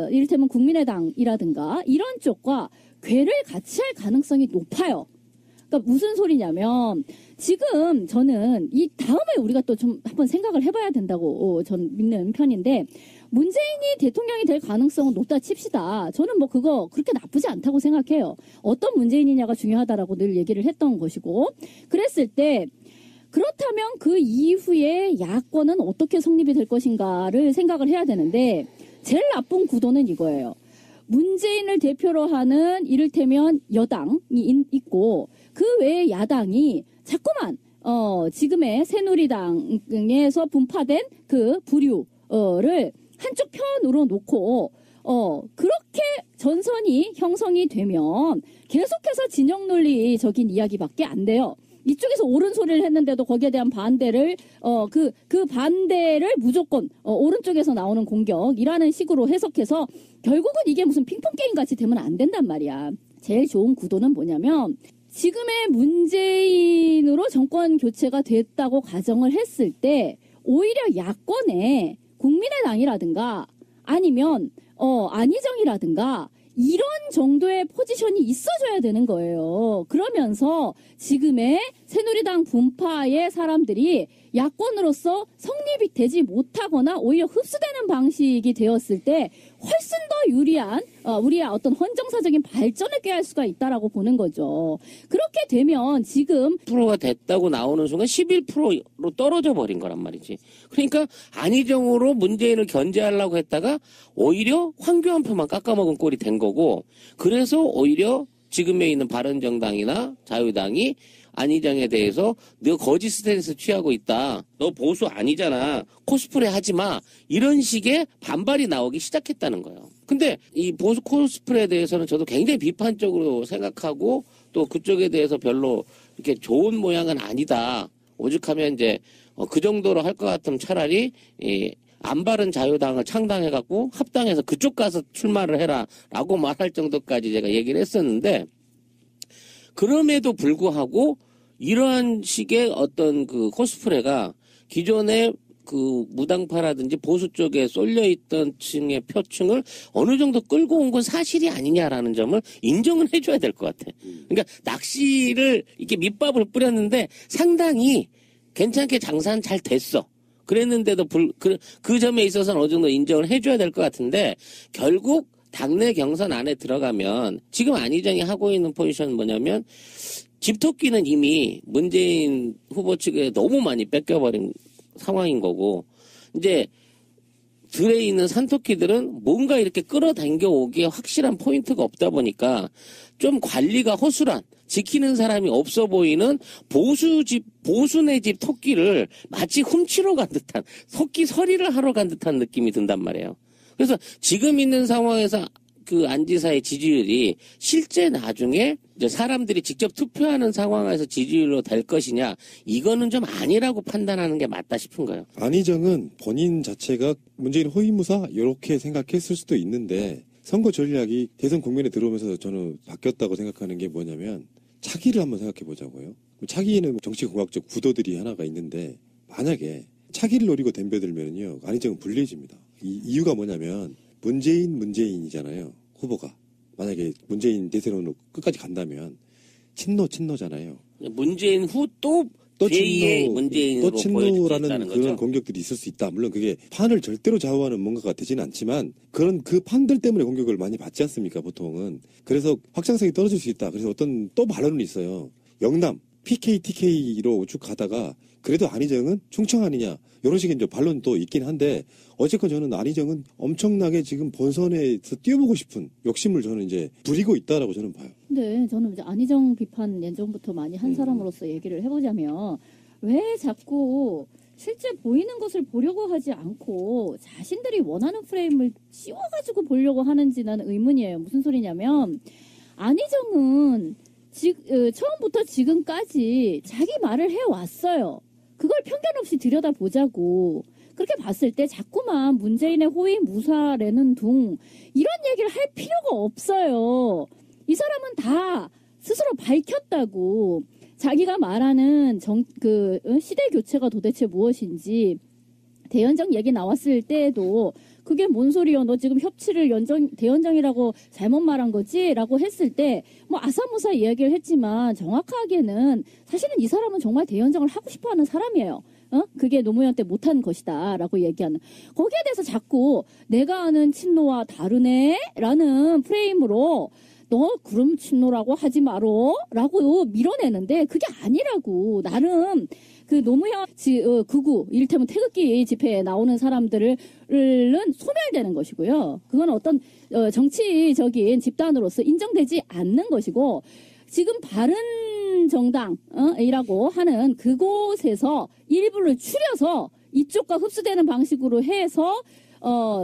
D: 이를테면 국민의당이라든가 이런 쪽과 궤를 같이 할 가능성이 높아요. 그러니까 무슨 소리냐면 지금 저는 이 다음에 우리가 또 좀 한번 생각을 해봐야 된다고 전 믿는 편인데 문재인이 대통령이 될 가능성은 높다 칩시다. 저는 뭐 그거 그렇게 나쁘지 않다고 생각해요. 어떤 문재인이냐가 중요하다라고 늘 얘기를 했던 것이고 그랬을 때 그렇다면 그 이후에 야권은 어떻게 성립이 될 것인가를 생각을 해야 되는데 제일 나쁜 구도는 이거예요. 문재인을 대표로 하는 이를테면 여당이 있고 그 외에 야당이 자꾸만 지금의 새누리당에서 분파된 그 부류를 한쪽 편으로 놓고 그렇게 전선이 형성이 되면 계속해서 진영 논리적인 이야기밖에 안 돼요. 이쪽에서 옳은 소리를 했는데도 거기에 대한 반대를 그 반대를 무조건 오른쪽에서 나오는 공격이라는 식으로 해석해서 결국은 이게 무슨 핑퐁 게임 같이 되면 안 된단 말이야. 제일 좋은 구도는 뭐냐면 지금의 문재인으로 정권 교체가 됐다고 가정을 했을 때 오히려 야권에 국민의당이라든가 아니면 안희정이라든가 이런 정도의 포지션이 있어줘야 되는 거예요. 그러면서 지금의 새누리당 분파의 사람들이 야권으로서 성립이 되지 못하거나 오히려 흡수되는 방식이 되었을 때 훨씬 더 유리한 우리의 어떤 헌정사적인 발전을 꾀할 수가 있다라고 보는 거죠. 그렇게 되면 지금
C: 10%가 됐다고 나오는 순간 11%로 떨어져 버린 거란 말이지. 그러니까 안희정으로 문재인을 견제하려고 했다가 오히려 황교안 표만 깎아먹은 꼴이 된 거고 그래서 오히려 지금에 있는 바른정당이나 자유당이 안희정에 대해서 너 거짓 스탠스 취하고 있다. 너 보수 아니잖아. 코스프레 하지 마. 이런 식의 반발이 나오기 시작했다는 거예요. 근데 이 보수 코스프레에 대해서는 저도 굉장히 비판적으로 생각하고 또 그쪽에 대해서 별로 이렇게 좋은 모양은 아니다. 오죽하면 이제 그 정도로 할 것 같으면 차라리 안 바른 자유당을 창당해갖고 합당해서 그쪽 가서 출마를 해라라고 말할 정도까지 제가 얘기를 했었는데 그럼에도 불구하고 이러한 식의 어떤 그 코스프레가 기존의 그 무당파라든지 보수 쪽에 쏠려있던 층의 표층을 어느 정도 끌고 온 건 사실이 아니냐라는 점을 인정을 해줘야 될 것 같아. 그러니까 낚시를 이렇게 밑밥을 뿌렸는데 상당히 괜찮게 장사는 잘 됐어. 그랬는데도 그 점에 있어서는 어느 정도 인정을 해줘야 될 것 같은데 결국 당내 경선 안에 들어가면 지금 안희정이 하고 있는 포지션은 뭐냐면 집토끼는 이미 문재인 후보 측에 너무 많이 뺏겨버린 상황인 거고 이제 들에 있는 산토끼들은 뭔가 이렇게 끌어당겨 오기에 확실한 포인트가 없다 보니까 좀 관리가 허술한 지키는 사람이 없어 보이는 보수네 집 토끼를 마치 훔치러 간 듯한 토끼 서리를 하러 간 듯한 느낌이 든단 말이에요. 그래서 지금 있는 상황에서 그 안 지사의 지지율이 실제 나중에 이제 사람들이 직접 투표하는 상황에서 지지율로 될 것이냐 이거는 좀 아니라고 판단하는 게 맞다 싶은 거예요.
A: 안희정은 본인 자체가 문재인 호위무사 이렇게 생각했을 수도 있는데 선거 전략이 대선 국면에 들어오면서 저는 바뀌었다고 생각하는 게 뭐냐면 차기를 한번 생각해 보자고요. 차기에는 정치공학적 구도들이 하나가 있는데 만약에 차기를 노리고 덤벼들면요 안희정은 불리해집니다. 이유가 뭐냐면 문재인이잖아요. 후보가. 만약에 문재인 대세론으로 끝까지 간다면 친노잖아요.
C: 문재인 후 또 제2의 문재인으로 보여줄 수
A: 친노라는
C: 있다는
A: 그런
C: 거죠.
A: 공격들이 있을 수 있다. 물론 그게 판을 절대로 좌우하는 뭔가가 되지는 않지만 그런 그 판들 때문에 공격을 많이 받지 않습니까 보통은. 그래서 확장성이 떨어질 수 있다. 그래서 어떤 또 반론은 있어요. 영남 PK, TK로 쭉 가다가 그래도 안희정은 충청 아니냐 이런 식의 이제 반론도 있긴 한데 어쨌건 저는 안희정은 엄청나게 지금 본선에서 뛰어보고 싶은 욕심을 저는 이제 부리고 있다라고 저는 봐요.
D: 근데 저는 이제 안희정 비판 예전부터 많이 한 사람으로서 얘기를 해보자면 왜 자꾸 실제 보이는 것을 보려고 하지 않고 자신들이 원하는 프레임을 씌워가지고 보려고 하는지 나는 의문이에요. 무슨 소리냐면 안희정은 처음부터 지금까지 자기 말을 해왔어요. 그걸 편견 없이 들여다보자고. 그렇게 봤을 때 자꾸만 문재인의 호의 무사라는 둥 이런 얘기를 할 필요가 없어요. 이 사람은 다 스스로 밝혔다고. 자기가 말하는 시대 교체가 도대체 무엇인지 대연정 얘기 나왔을 때에도 그게 뭔 소리여 너 지금 협치를 대연정이라고 잘못 말한 거지? 라고 했을 때 뭐 아사무사 이야기를 했지만 정확하게는 사실은 이 사람은 정말 대연정을 하고 싶어하는 사람이에요. 그게 노무현 때 못한 것이다 라고 얘기하는 거기에 대해서 자꾸 내가 아는 친노와 다르네? 라는 프레임으로 너 그럼 친노라고 하지 마로 라고 밀어내는데 그게 아니라고. 나름 그 노무현 극우 이를테면 태극기 집회에 나오는 사람들은 소멸되는 것이고요. 그건 어떤 정치적인 집단으로서 인정되지 않는 것이고 지금 바른정당이라고 하는 그곳에서 일부를 추려서 이쪽과 흡수되는 방식으로 해서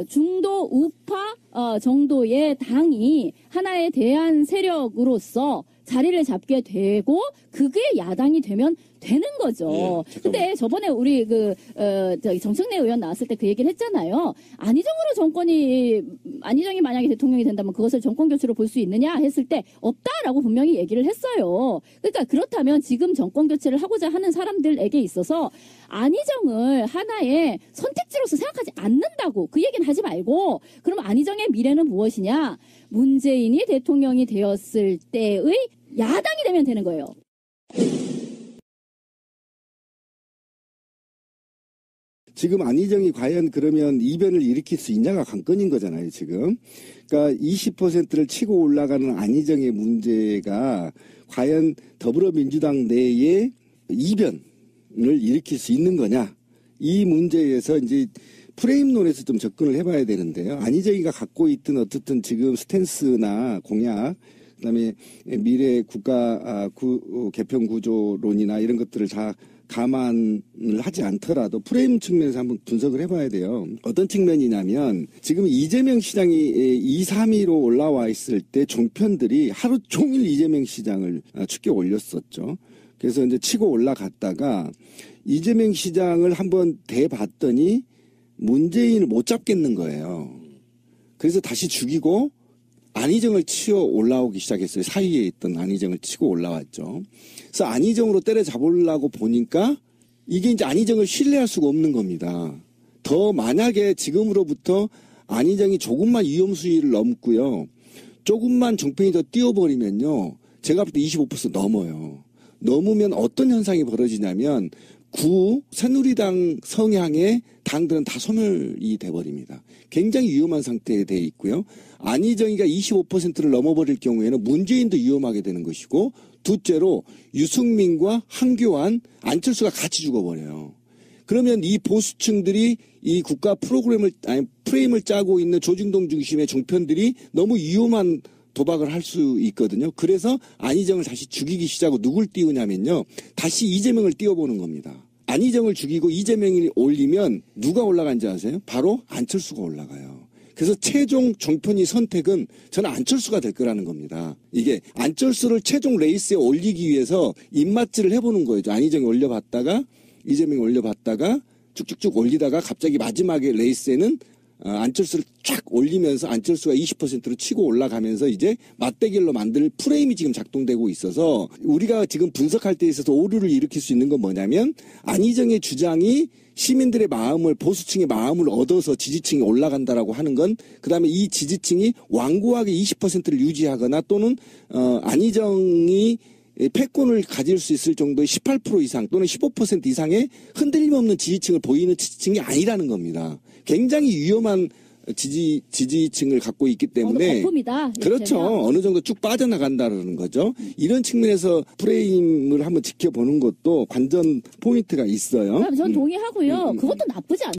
D: 중도 우파 정도의 당이 하나의 대안 세력으로서 자리를 잡게 되고 그게 야당이 되면 되는 거죠. 근데 저번에 우리 정청래 의원 나왔을 때 그 얘기를 했잖아요. 안희정이 만약에 대통령이 된다면 그것을 정권 교체로 볼 수 있느냐 했을 때 없다라고 분명히 얘기를 했어요. 그러니까 그렇다면 지금 정권 교체를 하고자 하는 사람들에게 있어서 안희정을 하나의 선택지로서 생각하지 않는다고 그 얘기는 하지 말고 그럼 안희정의 미래는 무엇이냐? 문재인이 대통령이 되었을 때의 야당이 되면 되는 거예요.
B: 지금 안희정이 과연 그러면 이변을 일으킬 수 있냐가 관건인 거잖아요, 지금. 그러니까 20%를 치고 올라가는 안희정의 문제가 과연 더불어민주당 내에 이변을 일으킬 수 있는 거냐. 이 문제에서 이제 프레임론에서 좀 접근을 해봐야 되는데요. 안희정이가 갖고 있던 어떻든 지금 스탠스나 공약, 그다음에 미래 국가 개편 구조론이나 이런 것들을 다 감안을 하지 않더라도 프레임 측면에서 한번 분석을 해봐야 돼요. 어떤 측면이냐면 지금 이재명 시장이 2, 3위로 올라와 있을 때 종편들이 하루 종일 이재명 시장을 축켜 올렸었죠. 그래서 이제 치고 올라갔다가 이재명 시장을 한번 대봤더니 문재인을 못 잡겠는 거예요. 그래서 다시 죽이고 안희정을 치어 올라오기 시작했어요. 사이에 있던 안희정을 치고 올라왔죠. 그래서 안희정으로 때려잡으려고 보니까 이게 이제 안희정을 신뢰할 수가 없는 겁니다. 더 만약에 지금으로부터 안희정이 조금만 위험수위를 넘고요. 조금만 정편이 더 뛰어버리면요. 제가 볼 때 25% 넘어요. 넘으면 어떤 현상이 벌어지냐면 새누리당 성향의 당들은 다 소멸이 돼버립니다. 굉장히 위험한 상태에 돼 있고요. 안희정이가 25%를 넘어버릴 경우에는 문재인도 위험하게 되는 것이고 둘째로 유승민과 한교안, 안철수가 같이 죽어버려요. 그러면 이 보수층들이 이 국가 프레임을 짜고 있는 조중동 중심의 종편들이 너무 위험한 도박을 할 수 있거든요. 그래서 안희정을 다시 죽이기 시작하고 누굴 띄우냐면요. 다시 이재명을 띄워보는 겁니다. 안희정을 죽이고 이재명이 올리면 누가 올라간지 아세요? 바로 안철수가 올라가요. 그래서 최종 종편이 선택은 저는 안철수가 될 거라는 겁니다. 이게 안철수를 최종 레이스에 올리기 위해서 입맛질을 해보는 거예요. 안희정이 올려봤다가 이재명이 올려봤다가 쭉쭉쭉 올리다가 갑자기 마지막에 레이스에는 안철수를 쫙 올리면서 안철수가 20%로 치고 올라가면서 이제 맞대결로 만들 프레임이 지금 작동되고 있어서 우리가 지금 분석할 때 있어서 오류를 일으킬 수 있는 건 뭐냐면 안희정의 주장이 시민들의 마음을 보수층의 마음을 얻어서 지지층이 올라간다라고 하는 건 그다음에 이 지지층이 완고하게 20%를 유지하거나 또는 안희정이 패권을 가질 수 있을 정도의 18% 이상 또는 15% 이상의 흔들림 없는 지지층을 보이는 지지층이 아니라는 겁니다. 굉장히 위험한 지지층을 갖고 있기 때문에
D: 거품이다.
B: 그렇죠.
D: 이를테면.
B: 어느 정도 쭉 빠져나간다는 거죠. 이런 측면에서 프레임을 한번 지켜보는 것도 관전 포인트가 있어요.
D: 전 동의하고요. 그것도 나쁘지 않.